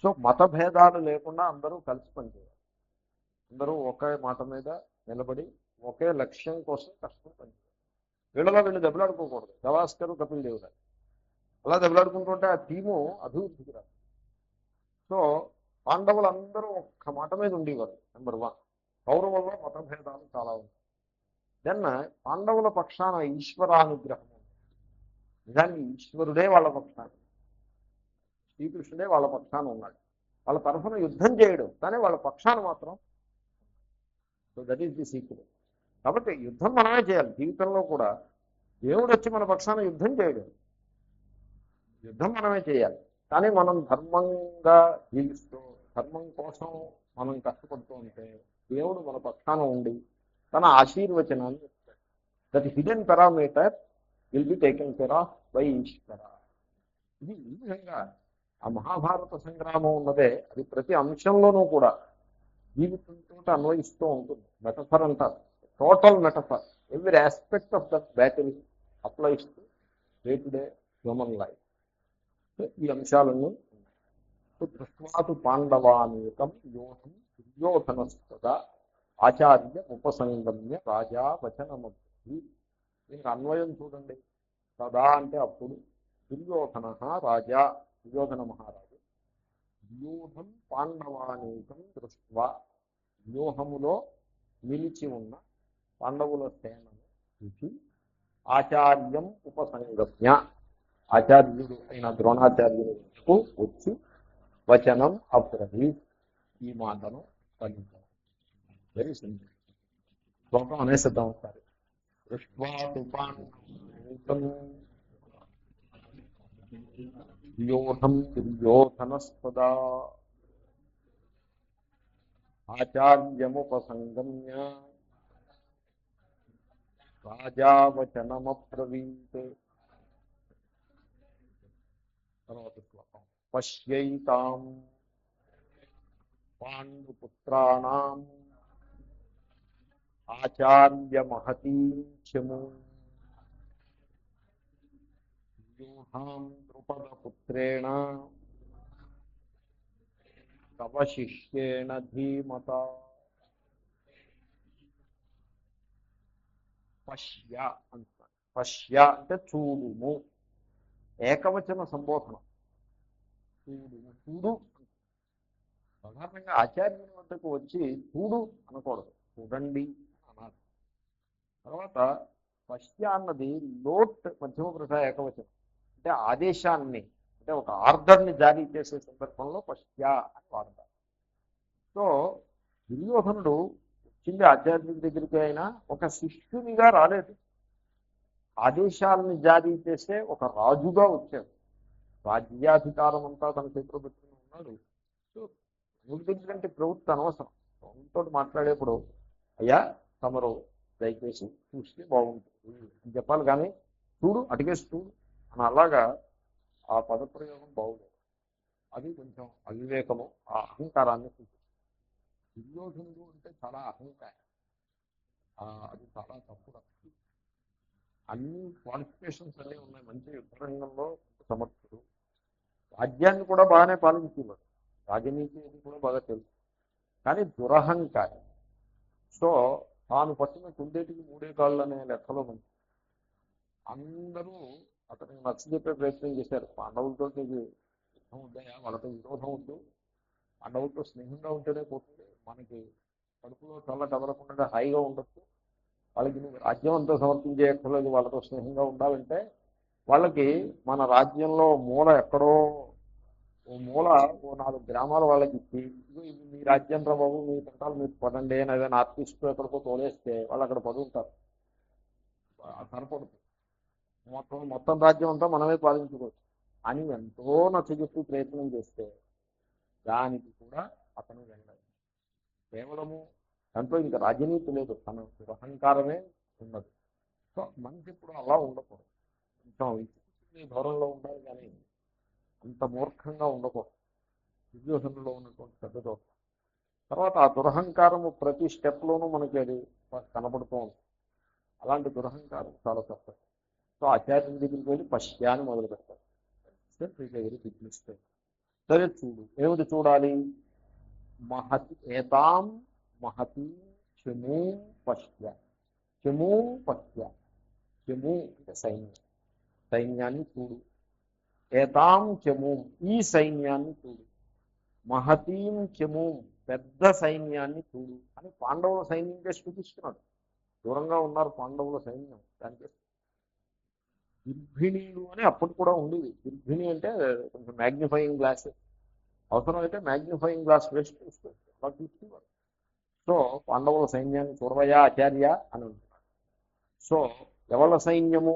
సో మత భేదాలు లేకుండా అందరూ కలిసి పనిచేయాలి. అందరూ ఒకే మాట మీద నిలబడి ఒకే లక్ష్యం కోసం కష్టపడి పనిచేయాలి. వీళ్ళలో వీళ్ళు దెబ్బలాడుకోకూడదు. గవాస్కరు, కపిల్ దేవ్ గారు అలా దెబ్బలాడుకుంటుంటే ఆ టీము అభివృద్ధికి రాదు. సో పాండవులందరూ ఒక్క మాట మీద ఉండేవారు. నెంబర్ 1. కౌరవుల్లో మతభేదాలు చాలా ఉన్నాయి. దెన్ పాండవుల పక్షాన ఈశ్వరానుగ్రహం. నిజానికి ఈశ్వరుడే వాళ్ళ పక్షాన, శ్రీకృష్ణుడే వాళ్ళ పక్షాన ఉన్నాడు. వాళ్ళ తరఫున యుద్ధం చేయడు, కానీ వాళ్ళ పక్షాన మాత్రం. So that is the secret. కాబట్టి యుద్ధం మనమే చేయాలి. జీవితంలో కూడా దేవుడు వచ్చి మన పక్షాన యుద్ధం చేయడు, యుద్ధం మనమే చేయాలి. కానీ మనం ధర్మంగా జీవిస్తూ, ధర్మం కోసం మనం కష్టపడుతూ ఉంటే దేవుడు మన పక్షాన ఉండి తన ఆశీర్వచనాన్ని ఇస్తాడు. That hidden parameter will be taken care of by Ishwara. ఇది ఈ విధంగా ఆ మహాభారత సంగ్రామం ఉన్నదే, అది ప్రతి అంశంలోనూ కూడా జీవితంతో అన్వయిస్తూ ఉంటుంది. మెటఫర్ అంటారు, total metaphor. Every aspect of that battle applies to day to day human life. ఈ అంశాలన్నీ దృష్ట్వాతు పాండవానేకం యోధం దుర్యోధనస్తదా ఆచార్య ఉపసంగమ్య రాజా వచనమబ్ది. దీనికి అన్వయం చూడండి. తదా అంటే అప్పుడు, దుర్యోధన రాజా, దుర్యోధన మహారాజు, వ్యూహం పాండవానేకం దృష్ట్వా, వ్యూహములో నిలిచి ఉన్న పాండవుల సేనను చూసి, ఆచార్యం ఉపసంగమ్య, ఆచార్యుడు అయిన ద్రోణాచార్యుడు వచ్చి వచనం అబ్రవీత్, ఈ మాటను పలికారు. Very simple. శ్లోకం అనేసిద్దాం ఒకసారి. దృష్ట్వాతు పాండవానేకం వ్యూహం దుర్యోధనస్తదా ఆచార్యముపసంగమ్య రాజా వచనమబ్రవీత్. తర్వాత శ్లోకం. పశ్యైతాం పాండుపుత్రాణాం ఆచార్య మహతీం చము వ్యూహాం ద్రుపదపుత్రేణ తవ శిష్యేణ ధీమత. పశ్య అంటున్నాడు. పశ్య అంటే చూడుము, ఏకవచన సంబోధనం. చూడుము, చూడు. సాధారణంగా ఆచార్యుని వద్దకు వచ్చి చూడు అనకూడదు, చూడండి అనాలి. తర్వాత పశ్య అన్నది లోట్ మధ్యమ పురుష ఏకవచనం. అంటే ఆదేశాన్ని, అంటే ఒక ఆర్డర్ని జారీ చేసే సందర్భంలో పశ్య అని వాడతారు. సో దుర్యోధనుడు వచ్చింది ఆచార్యుడి దగ్గరికి అయినా ఒక శిష్యునిగా రాలేదు, ఆదేశాలను జారీ చేసే ఒక రాజుగా వచ్చాడు. రాజ్యాధికారం అంతా తన చేతిలో పెట్టుకుని ఉన్నాడు. సో ఎందుకంటే ప్రవృత్తి అనవసరం. ప్రభుత్వంతో మాట్లాడేప్పుడు అయ్యా తమరు దయచేసి చూస్తే బాగుంటుంది అని చెప్పాలి, కానీ చూడు అటుకేసి చూడు అని అలాగా ఆ పదప్రయోగం బాగుండేది. అది కొంచెం అవివేకము, ఆ అహంకారాన్ని సూచిస్తుంది. దుర్యోధనుడు అంటే చాలా అహంకారం, అది చాలా తప్పుడు. అన్ని క్వాలిఫికేషన్స్ అన్నీ ఉన్నాయి. మంచి యుద్ధరంగంలో సమర్థుడు, రాజ్యాన్ని కూడా బాగానే పాలించేవాడు, రాజనీతి అది కూడా బాగా తెలుసు, కానీ దురహంకారం. సో తాను పట్టిన కుందేటికి మూడే కాళ్ళు అనే లెక్కలో మంచి అందరూ అతనికి నచ్చజెప్పే ప్రయత్నం చేశారు. పాండవులతో యుద్ధం వద్దయా, వాళ్ళతో విరోధం వద్దు, పాండవులతో స్నేహంగా ఉంటేనే పోతుంది, మనకి కడుపులో చల్ల కదలకుండా హాయిగా ఉండొచ్చు, వాళ్ళకి నువ్వు రాజ్యం అంతా సమర్పించేయక్కర్లేదు, వాళ్ళతో స్నేహంగా ఉండాలంటే వాళ్ళకి మన రాజ్యంలో మూల ఎక్కడో ఓ మూల, ఓ 4 గ్రామాల వాళ్ళకి ఇచ్చి ఇది మీ రాజ్యం రా బాబు, మీ పంటాలు మీరు పడండి అని ఏదైనా ఆర్టిస్ట్ ఎక్కడికో తోలేస్తే వాళ్ళు అక్కడ పడుంటారు. సరిపడుతుంది, మొత్తం మొత్తం రాజ్యం అంతా మనమే పాలించుకోవచ్చు అని ఎంతో నచ్చజెప్పి ప్రయత్నం చేస్తే దానికి కూడా అతను వెళ్ళాడు. కేవలము దాంట్లో ఇంకా రాజనీతి లేదు, తన దురహంకారమే ఉన్నది. సో మనిషి ఇప్పుడు అలా ఉండకూడదు, కొంచెం ఈ ధోరణిలో ఉండాలి, కానీ అంత మూర్ఖంగా ఉండకూడదు. దుర్యోధనులో ఉన్నటువంటి పెద్ద దోషం. తర్వాత ఆ దురహంకారము ప్రతి స్టెప్లోనూ మనకి అది కనబడుతూ ఉంటుంది. అలాంటి దురహంకారం చాలా తప్పదు. సో ఆచార్యుని దగ్గరికి వెళ్ళి పశ్యాన్ని మొదలు పెడతారు. మీ దగ్గర విజ్ఞిస్తాయి. సరే చూడు, ఏమిటి చూడాలి? మహతి ఏతాం మహతి చెమూ పశ్య. చెమూ పశ్య, చెమూ అంటే సైన్యం, సైన్యాన్ని చూడు. ఏతాం చెమూ, ఈ సైన్యాన్ని చూడు. మహతీం చెమూ, పెద్ద సైన్యాన్ని చూడు అని పాండవుల సైన్యం చేసి చూపిస్తున్నాడు. దూరంగా ఉన్నారు పాండవుల సైన్యం, దానికి దుర్భిణీలు అని అప్పుడు కూడా ఉండేది. దుర్భిణి అంటే కొంచెం మ్యాగ్నిఫైయింగ్ గ్లాస్, అవసరం అయితే మ్యాగ్నిఫైయింగ్ గ్లాస్ వేసి చూసుకోవచ్చు, అలా చూసుకున్నారు. సో పాండవుల సైన్యాన్ని చూడవయా ఆచార్య అని అంటున్నాడు. సో ఎవళ్ళ సైన్యము?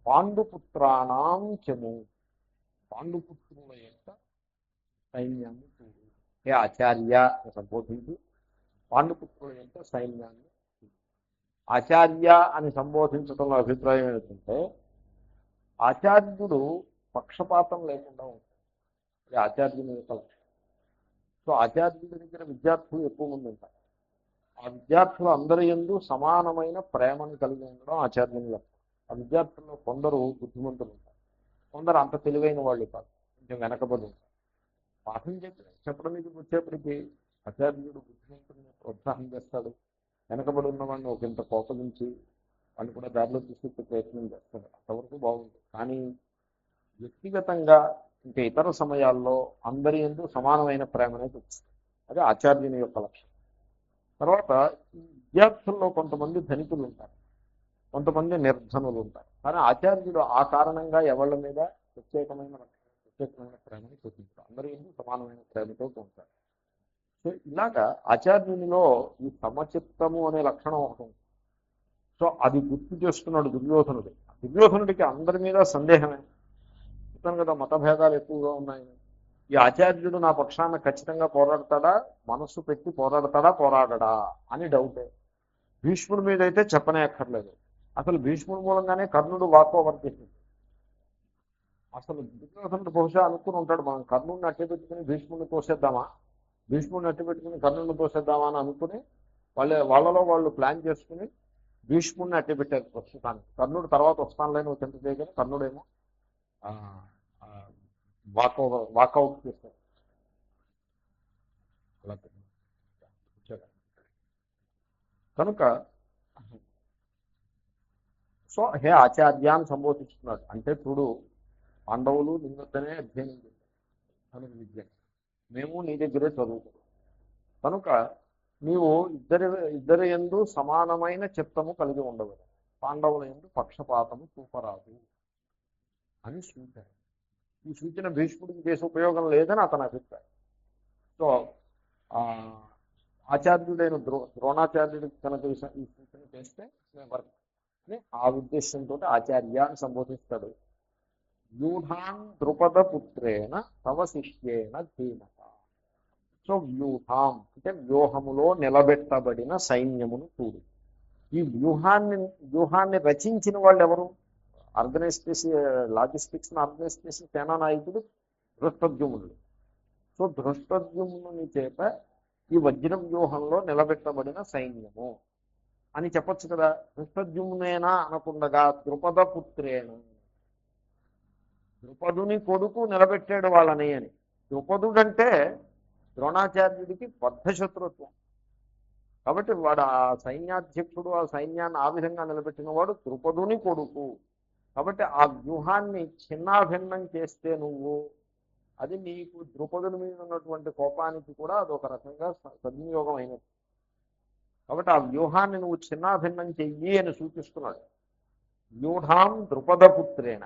పాండుపుత్రాణం చెము, పాండుపుత్రుల యొక్క సైన్యాన్ని చూడు. ఏ ఆచార్య అని సంబోధించి పాండుపుత్రుల యొక్క సైన్యాన్ని చూడు. ఆచార్య అని సంబోధించడంలో అభిప్రాయం ఏంటంటే ఆచార్యుడు పక్షపాతం లేకుండా ఉంటాడు, అది ఆచార్యుని యొక్క లక్ష్యం. సో ఆచార్యుడి దగ్గర విద్యార్థులు ఎక్కువ మంది ఉంటారు. ఆ విద్యార్థులు అందరి యందు సమానమైన ప్రేమను కలిగి ఉండడం ఆచార్యుని లక్ష్యం. ఆ విద్యార్థుల్లో కొందరు బుద్ధిమంతులు ఉంటారు, కొందరు అంత తెలివైన వాళ్ళు కాదు, కొంచెం వెనకబడి ఉంటారు. పాఠం చెప్పడం మీద వచ్చేప్పటికీ ఆచార్యుడు బుద్ధిమంతుని ప్రోత్సాహం చేస్తాడు, వెనకబడి ఉన్న వాడిని ఒక ఇంత కోపగించి వాళ్ళు కూడా దారిలో తీసుకొచ్చే ప్రయత్నం చేస్తాడు. అంతవరకు బాగుంటుంది. కానీ వ్యక్తిగతంగా ఇంకా ఇతర సమయాల్లో అందరి యందు సమానమైన ప్రేమనే చూపిస్తుంది, అది ఆచార్యుని యొక్క లక్ష్యం. తర్వాత ఈ విద్యార్థుల్లో కొంతమంది ధనికులు ఉంటారు, కొంతమంది నిర్ధనులు ఉంటారు. కానీ ఆచార్యుడు ఆ కారణంగా ఎవళ్ళ మీద ప్రత్యేకమైన ప్రేమని చూపించారు, అందరి యందు సమానమైన ప్రేమతో ఉంటారు. సో ఇలాగా ఆచార్యునిలో ఈ సమచిత్తము అనే లక్షణం ఒకటి ఉంది. సో అది గుర్తు చేస్తున్నాడు దుర్యోధనుడు. దుర్యోధనుడికి అందరి మీద సందేహమే, చెప్తాను కదా మతభేదాలు ఎక్కువగా ఉన్నాయి. ఈ ఆచార్యుడు నా పక్షాన ఖచ్చితంగా పోరాడతాడా, మనస్సు పెట్టి పోరాడతాడా, పోరాడడా అని డౌటే. భీష్ముడి మీద అయితే చెప్పనే అక్కర్లేదు. అసలు భీష్ముడి మూలంగానే కర్ణుడు వాకోవర్ చేసింది. అసలు దుర్యోధనుడు బహుశా అనుకుని ఉంటాడు, మనం కర్ణుడిని అట్టి పెట్టుకుని భీష్ముడిని తోసేద్దామా, భీష్ముడిని అట్టి పెట్టుకుని కర్ణుడిని తోసేద్దామా అని అనుకుని వాళ్ళలో వాళ్ళు ప్లాన్ చేసుకుని భీష్ముడిని అట్టి పెట్టారు ప్రస్తుతానికి. కర్ణుడు తర్వాత వస్తానులేని ఒక చింత చేయగానే కర్ణుడేమో వాకౌట్ చేశారు. అలా కనుక సో హే ఆచార్యాన్ని సంబోధిస్తున్నాడు. అంటే చూడు, పాండవులు నీ వద్దనే అధ్యయనం చేశారు విద్య, మేము నీ దగ్గరే చదువుతున్నాం. కనుక నీవు ఇద్దరి యందు సమానమైన చిత్తము కలిగి ఉండవచ్చు. పాండవుల యందు పక్షపాతము చూపరాదు అని సూచన. ఈ సూచన భీష్ముడికి చేసే ఉపయోగం లేదని అతని అభిప్రాయం. సో ఆచార్యుడైన ద్రోణాచార్యుడికి కనుక ఈ సూచన చేస్తే వర్క్ అని ఆ ఉద్దేశంతో ఆచార్య అని సంబోధిస్తాడు. వ్యూఢాన్ ద్రుపద పుత్రేణ తవ శిష్యేణ ధీమత. సో వ్యూహాం అంటే వ్యూహములో నిలబెట్టబడిన సైన్యమును చూడు. ఈ వ్యూహాన్ని రచించిన వాళ్ళు ఎవరు? ఆర్గనైజ్ చేసి లాజిస్టిక్స్ని ఆర్గనైజ్ చేసి సేనా నాయకుడు ధృష్టద్యుమ్నుడు. సో ధృష్టద్యుమ్నుని చేత ఈ వజ్ర వ్యూహంలో నిలబెట్టబడిన సైన్యము అని చెప్పచ్చు కదా. ధృష్టద్యుమ్నేనా అనకుండగా ద్రుపద పుత్రేణ, ద్రుపదుని కొడుకు నిలబెట్టాడు వాళ్ళని అని. ద్రుపదుడంటే ద్రోణాచార్యుడికి బద్ధశత్రుత్వం. కాబట్టి వాడు ఆ సైన్యాధ్యక్షుడు, ఆ సైన్యాన్ని ఆ విధంగా నిలబెట్టిన వాడు ద్రుపదుని కొడుకు. కాబట్టి ఆ వ్యూహాన్ని చిన్నాభిన్నం చేస్తే నువ్వు, అది నీకు ద్రుపదుని మీద ఉన్నటువంటి కోపానికి కూడా అదొక రకంగా సద్వినియోగం అయినది. కాబట్టి ఆ వ్యూహాన్ని నువ్వు చిన్నాభిన్నం చెయ్యి అని సూచిస్తున్నాడు. వ్యూఢాం ద్రుపదపుత్రేణ.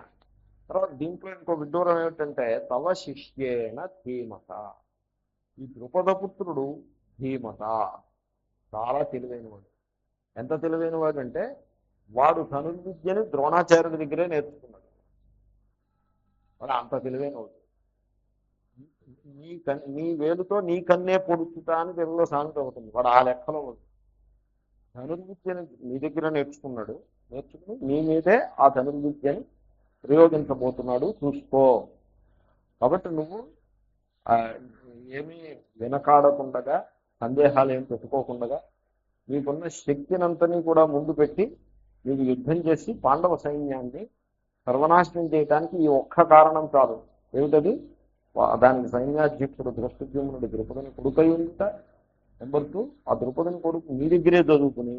తర్వాత దీంట్లో ఇంకో విడ్డూరం ఏమిటంటే తవ శిష్యేణ ధీమత. ఈ ద్రుపదపుత్రుడు ధీమత చాలా తెలివైనవాడు. ఎంత తెలివైనవాడు అంటే వాడు ధనుర్విద్యని ద్రోణాచార్యుడి దగ్గరే నేర్చుకున్నాడు. వాడు అంత తెలివైనవాడు. నీ వేలుతో నీ కన్నే పొడుచుతా అని తెలుగులో సామెత అవుతుంది. వాడు ఆ లెక్కలో వాడు ధనుర్విద్యని నీ దగ్గర నేర్చుకున్నాడు. నేర్చుకుని నీ మీదే ఆ ధనుర్విద్యని ప్రయోగించబోతున్నాడు, చూసుకో. కాబట్టి నువ్వు ఏమీ వెనకాడకుండగా, సందేహాలు ఏమి పెట్టుకోకుండా నీకున్న శక్తినంతని కూడా ముందు పెట్టి నీకు యుద్ధం చేసి పాండవ సైన్యాన్ని సర్వనాశనం చేయడానికి ఈ ఒక్క కారణం చాలు. ఏమిటది? దానికి సైన్యాధ్యక్షుడు ధృష్టద్యుమ్నుడు ద్రుపదుని కొడుకై ఉంట. నెంబర్ 2, ఆ ద్రుపదుని కొడుకు నీ దగ్గరే చదువుకుని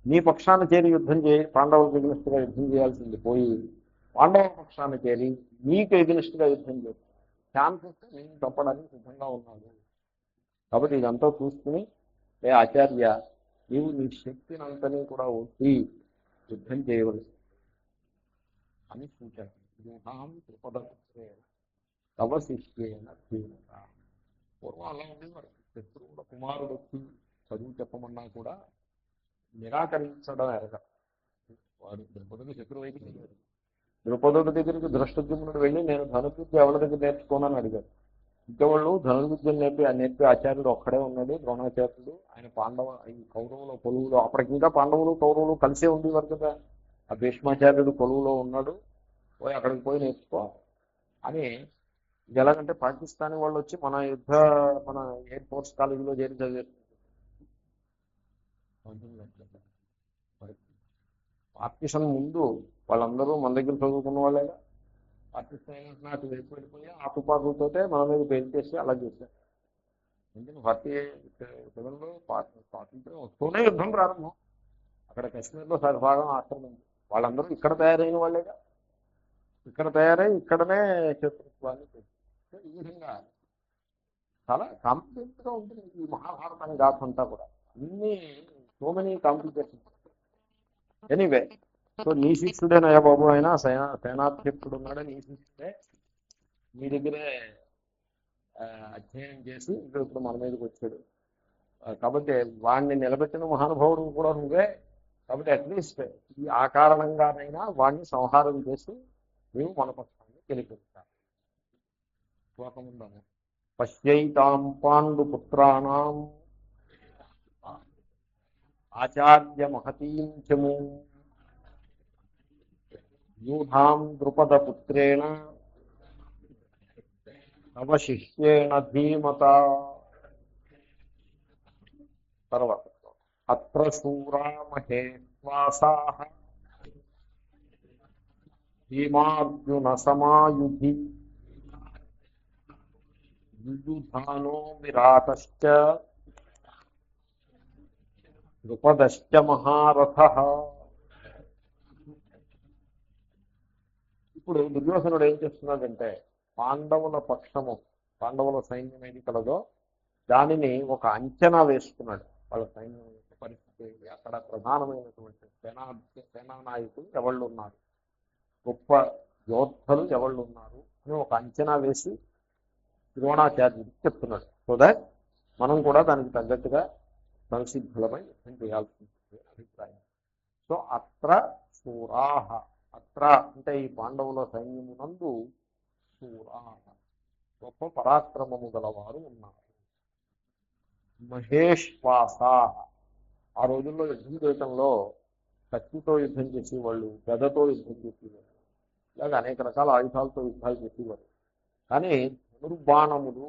నీ పక్షాన చేరి యుద్ధం చేయి. పాండవులకు ఎగ్నిస్ట్గా యుద్ధం చేయాల్సింది పోయి పాండవ పక్షాన చేరి నీకు ఎగ్నిస్ట్గా యుద్ధం చేసి ఛాన్స్ వస్తే నేను తప్పడానికి సిద్ధంగా ఉన్నాను. కాబట్టి ఇదంతా చూసుకుని ఆచార్య నీవు నీ శక్తిని అంతని కూడా వచ్చి యుద్ధం చేయవలసి అని సూచన. తవ శిష్యేన ధీమత. పూర్వం అలా ఉండేవారు. శత్రువుల కుమారుడు వచ్చి చదువు చెప్పమన్నా కూడా నిరాకరించడం ఎరగ. వాడు ద్రుపదుడు శత్రువు అయితే ద్రుపదుడి దగ్గరికి ధృష్టద్యుమ్నుడు వెళ్ళి నేను ధనుర్విద్య ఎవరి దగ్గర నేర్చుకోనని అడిగాడు. ఇంకెవాళ్ళు ధనుర్విద్యను నేర్పి ఆచార్యుడు ఒక్కడే ఉన్నాడు, ద్రోణాచార్యుడు. ఆయన ఈ కౌరవుల కొలువులో, అప్పటికి ఇంకా పాండవులు కౌరవులు కలిసే ఉండేవారు కదా. ఆ భీష్మాచార్యుడు కొలువులో ఉన్నాడు, పోయి అక్కడికి పోయి నేర్చుకో అని. ఇది ఎలాగంటే పాకిస్తానీ వాళ్ళు వచ్చి మన ఎయిర్ ఫోర్స్ కాలేజీలో చేరి చదివారు. పార్టీషన్ ముందు వాళ్ళందరూ మన దగ్గర చదువుకున్న వాళ్ళేగా. పార్టీషన్ నాకు వైపు వెళ్ళిపోయి ఆ తుపాకులతో మన మీద పేరు చేసి అలా చేశారు. ఎందుకంటే 47లో స్వాతంత్ర్యం వస్తూనే యుద్ధం ప్రారంభం. అక్కడ కాశ్మీర్లో సగభాగం ఆక్రమింది. వాళ్ళందరూ ఇక్కడ తయారైన వాళ్ళేగా. ఇక్కడ తయారై ఇక్కడనే శత్రుత్వాన్ని పెట్టి ఈ విధంగా చాలా కాంప్లికేటెడ్గా ఉంటుంది ఈ మహాభారతం గాథ అంతా కూడా. అన్ని so many complications. Anyway, so నీ శిష్యుడేనయ్యా బాబు, అయినా సేనాధ్యక్షుడు ఉన్నాడే నీ శిష్యుడే, మీ దగ్గరే అధ్యయనం చేసి ఇప్పుడు మన మీదకి వచ్చాడు. కాబట్టి వాడిని నిలబెట్టిన మహానుభావుడు కూడా నువ్వే. కాబట్టి అట్లీస్ట్ ఆ కారణంగానైనా వాడిని సంహారం చేసి నీవు మన పక్షాన్ని గెలిపిస్తాను. శ్లోకముందాము. పశ్యైతాం పాండుపుత్రాణం ఆచార్య మహతీం చము యూఢాం ద్రుపదపుత్రేణ తవ శిష్యేణ ధీమత. తర్వాత అత్ర శూరా మహేశ్వాసాః భీమార్జున సమాయుధి యుయుధానో విరాటశ్చ ద్రుపదశ్చ మహారథః. ఇప్పుడు దుర్యోధనుడు ఏం చేస్తున్నాడంటే పాండవుల పక్షము, పాండవుల సైన్యం ఏది కలదో దానిని ఒక అంచనా వేసుకున్నాడు. వాళ్ళ సైన్యం పరిస్థితి ఏంటి, అక్కడ ప్రధానమైనటువంటి సేనానాయకులు ఎవళ్ళు ఉన్నారు, గొప్ప యోద్ధలు ఎవళ్ళు ఉన్నారు అని ఒక అంచనా వేసి ద్రోణాచార్యుడికి చెప్తున్నాడు. సో దాట్ మనం కూడా దానికి తగ్గట్టుగా సంసిద్ధులమై యుద్ధం చేయాల్సి ఉంటుంది అభిప్రాయం. సో అత్ర శూరాహ, అత్ర అంటే ఈ పాండవుల సైన్యమునందు శూరాహ గొప్ప పరాక్రమము గలవారు ఉన్నారు. మహేశ్వాస, ఆ రోజుల్లో యుద్ధం చేయటంలో కత్తితో యుద్ధం చేసేవాళ్ళు, గదతో యుద్ధం చేసేవాళ్ళు, ఇలాగ అనేక రకాల ఆయుధాలతో యుద్ధాలు చేసేవారు. కానీ ధనుర్బాణములు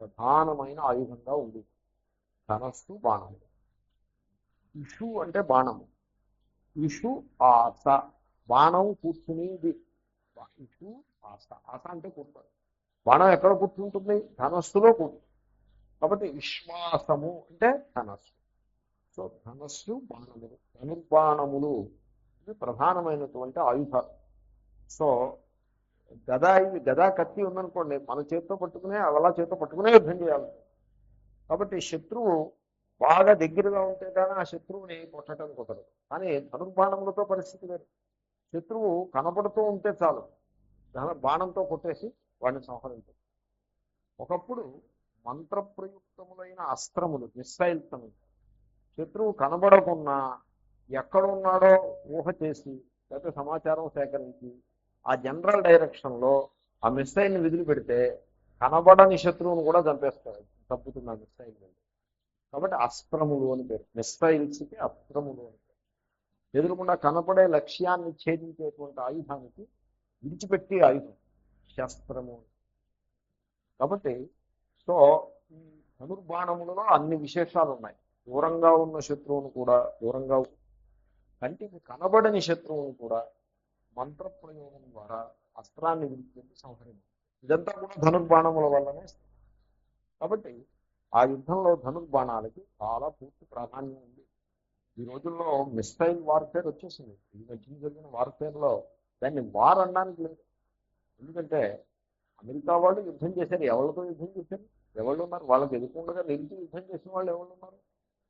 ప్రధానమైన ఆయుధంగా ఉంది. ధనస్సు బాణము. ఇషు అంటే బాణము. ఇషు ఆస, బాణం కూర్చునేది. ఇషు ఆస, ఆస అంటే కూర్చోడు. బాణం ఎక్కడ కూర్చుంటుంది? ధనస్సులో కూర్చుంటుంది. కాబట్టి విశ్వాసము అంటే ధనస్సు. సో ధనస్సు, బాణములు, ధనుర్బాణములు ఇవి ప్రధానమైనటువంటి ఆయుధాలు. సో గదా కత్తి ఉందనుకోండి, మన చేతితో పట్టుకునే అలా చేతితో పట్టుకునే యుద్ధం చేయాలి. కాబట్టి శత్రువు బాగా దగ్గరగా ఉంటే కానీ ఆ శత్రువుని కొట్టడం కుదరదు. కానీ ధనుర్బాణములతో పరిస్థితి వేరు. శత్రువు కనపడుతూ ఉంటే చాలు, బాణంతో కొట్టేసి వాడిని సంహరించదు. ఒకప్పుడు మంత్రప్రయుక్తములైన అస్త్రములు, మిస్సైల్స్ అని, శత్రువు కనబడకున్నా ఎక్కడున్నాడో ఊహ చేసి లేకపోతే సమాచారం సేకరించి ఆ జనరల్ డైరెక్షన్లో ఆ మిస్సైల్ని విధులు పెడితే కనబడని శత్రువును కూడా చంపుతుంది ఆ మిస్సైల్. కాబట్టి అస్త్రములు అని పేరు. మిస్సైల్స్కి అస్త్రములు అని పేరు. ఎదురుకుండా కనపడే లక్ష్యాన్ని ఛేదించేటువంటి ఆయుధానికి విడిచిపెట్టి ఆయుధం శస్త్రము. కాబట్టి సో ఈ ధనుర్బాణములలో అన్ని విశేషాలు ఉన్నాయి. దూరంగా ఉన్న శత్రువును కూడా, దూరంగా కంటికి కనబడని శత్రువును కూడా మంత్రప్రయోగం ద్వారా అస్త్రాన్ని విడిచిపెట్టి సంహరించారు. ఇదంతా కూడా ధనుర్బాణముల వల్లనే. కాబట్టి ఆ యుద్ధంలో ధనుర్బాణాలకి చాలా పూర్తి ప్రాధాన్యం ఉంది. ఈ రోజుల్లో మిస్సైల్ వార్ఫేర్ వచ్చేసింది. ఈ మధ్య జరిగిన వార్ఫేర్లో దాన్ని వార్ అనడానికి లేదు. ఎందుకంటే అమెరికా వాళ్ళు యుద్ధం చేశారు. ఎవరితో యుద్ధం చేశారు? ఎవరు ఉన్నారు? వాళ్ళకి ఎదుర్కొండగా నిలిచి యుద్ధం చేసిన వాళ్ళు ఎవరు ఉన్నారు?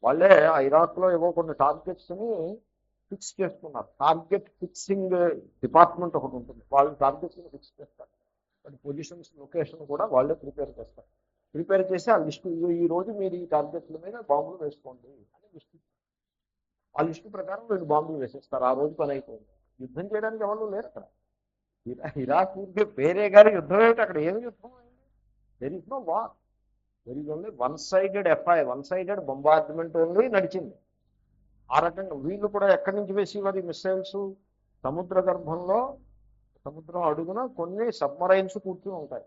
వాళ్ళే ఇరాక్లో ఏవో కొన్ని టార్గెట్స్ని ఫిక్స్ చేసుకున్నారు. టార్గెట్ ఫిక్సింగ్ డిపార్ట్మెంట్ ఒకటి ఉంటుంది. వాళ్ళు టార్గెట్స్ని ఫిక్స్ చేస్తారు. వాటి పొజిషన్స్, లొకేషన్ కూడా వాళ్ళే ప్రిపేర్ చేస్తారు. ప్రిపేర్ చేసి ఆ లిస్టు, ఈ రోజు మీరు ఈ టార్గెట్ల మీద బాంబులు వేసుకోండి అని లిస్టు. ఆ లిస్టు ప్రకారం వీళ్ళు బాంబులు వేసేస్తారు. ఆ రోజు పని అయిపోయింది. యుద్ధం చేయడానికి ఎవరు లేరు అక్కడ. ఇరాక్ ఊరికే పేరే కానీ యుద్ధం ఏమిటి? అక్కడ ఏమి యుద్ధం అయింది? There is no war. There is only one sided one sided bombardment ఓన్లీ నడిచింది. ఆ రకంగా వీళ్ళు కూడా ఎక్కడి నుంచి వేసేవారు ఈ మిస్సైల్స్? సముద్ర గర్భంలో, సముద్రం అడుగున కొన్ని సబ్మరైన్స్ కూర్చుని ఉంటాయి.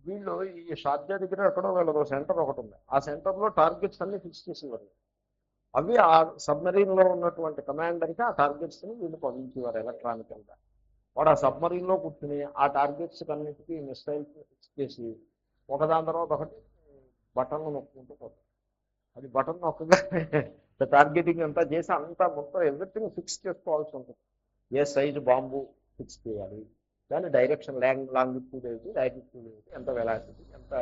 వీళ్ళు ఈ షార్జా దగ్గర ఎక్కడో వీళ్ళతో సెంటర్ ఒకటి ఉంది. ఆ సెంటర్లో టార్గెట్స్ అన్ని ఫిక్స్ చేసేవారు. అవి ఆ సబ్మరీన్లో ఉన్నటువంటి కమాండర్కి ఆ టార్గెట్స్ని వీళ్ళు పంపించేవారు ఎలక్ట్రానికల్గా. వాడు ఆ సబ్మరీన్లో కూర్చుని ఆ టార్గెట్స్ అన్నింటికి మిస్సైల్స్ ఫిక్స్ చేసి ఒకదాని తర్వాత ఒకటి బటన్లు నొక్కుంటూ పోతారు. అది బటన్ నొక్కగా టార్గెటింగ్ అంతా చేసి అంతా మొత్తం ఎవ్రీథింగ్ ఫిక్స్ చేసుకోవాల్సి ఉంటుంది. ఏ సైజు బాంబు ఫిక్స్ చేయాలి, దాని డైరెక్షన్, లాంగిట్యూడ్ ఏది, లాటిట్యూడ్ ఏది, ఎంత వెలాసిటీ, ఎంత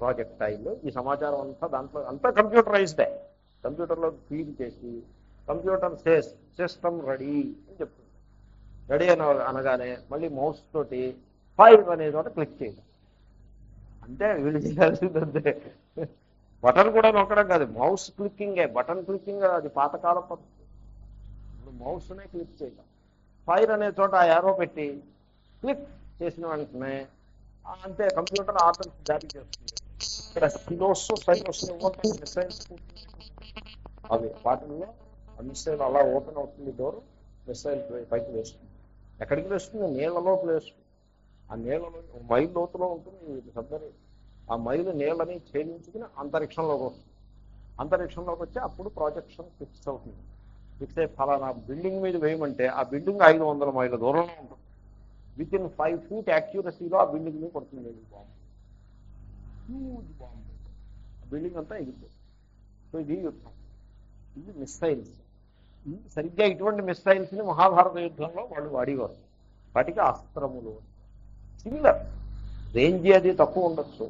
ప్రాజెక్టైల్, ఈ సమాచారం అంతా దాంట్లో అంతా కంప్యూటరైజ్డే. కంప్యూటర్లో ఫీడ్ చేసి కంప్యూటర్ సిస్టమ్ రెడీ అని చెప్తుంది. రెడీ అనగానే మళ్ళీ మౌస్ తోటి ఫైర్ అనే చోట క్లిక్ చేయాలి. అంటే వీళ్ళు చేయాల్సిందంటే బటన్ కూడా నొక్కడం కాదు, మౌస్ క్లిక్కింగే. బటన్ క్లిక్కింగ్ అది పాతకాల పద్ధతి. ఇప్పుడు మౌస్నే క్లిక్ చేయాలి. ఫైర్ అనే చోట ఆ యారో పెట్టి క్లిక్ చేసిన వెంటనే అంతే కంప్యూటర్ ఆర్డర్స్ జారీ చేస్తుంది. ఇక్కడ సిలోస్, సైలోస్ మిసైల్స్ అవి వాటిల్లో ఆ మిసైల్ అలా ఓపెన్ అవుతుంది. డోర్ మిసైల్ పైకి వేస్తుంది. ఎక్కడికి వేస్తుంది? నీళ్ళలోకి వేస్తుంది. ఆ నీళ్ళలో మైల్ లోతులో ఉంటుంది సబ్మరీన్. ఆ మైలు నీళ్ళని ఛేదించుకుని అంతరిక్షంలోకి వస్తుంది. అంతరిక్షంలోకి వచ్చి అప్పుడు ప్రాజెక్షన్ ఫిక్స్ అవుతుంది. ఫిక్స్ అయ్యి ఫలానా బిల్డింగ్ మీద వేయమంటే ఆ బిల్డింగ్ 500 మైళ్ళ దూరంలో ఉంటుంది. విత్ ఇన్ 5 feet యాక్యురసీలో ఆ బిల్డింగ్ మీద పడుతుంది బాంబు. Huge bomb. ఆ బిల్డింగ్ అంతా ఎగిరిపోతుంది. సో ఇది యుద్ధం. ఇది మిస్సైల్స్. సరిగ్గా ఇటువంటి మిస్సైల్స్ని మహాభారత యుద్ధంలో వాళ్ళు వాడేవారు. వాటికి అస్త్రములు. సిమిలర్ రేంజ్ అది తక్కువ ఉండొచ్చు,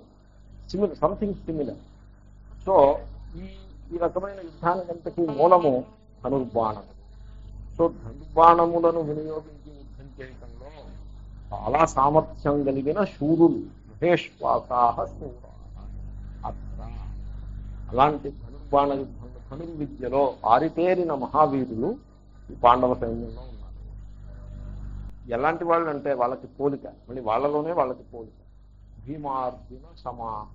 సంథింగ్ సిమిలర్. సో ఈ ఈ రకమైన యుద్ధానికంతకీ మూలము ధనుర్బాణము. సో ధనుర్బాణములను వినియోగించి యుద్ధం చేయటంలో చాలా సామర్థ్యం కలిగిన శూరులు మహేశ్వాసాహ శూరా అత్ర. అలాంటి ధనుర్బాణ యుద్ధంలో ధనుర్విద్యలో ఆరితేరిన మహావీరులు ఈ పాండవ సైన్యంలో ఉన్నారు. ఎలాంటి వాళ్ళు అంటే వాళ్ళకి పోలిక, మళ్ళీ వాళ్ళలోనే వాళ్ళకి పోలిక. భీమార్జున సమాహ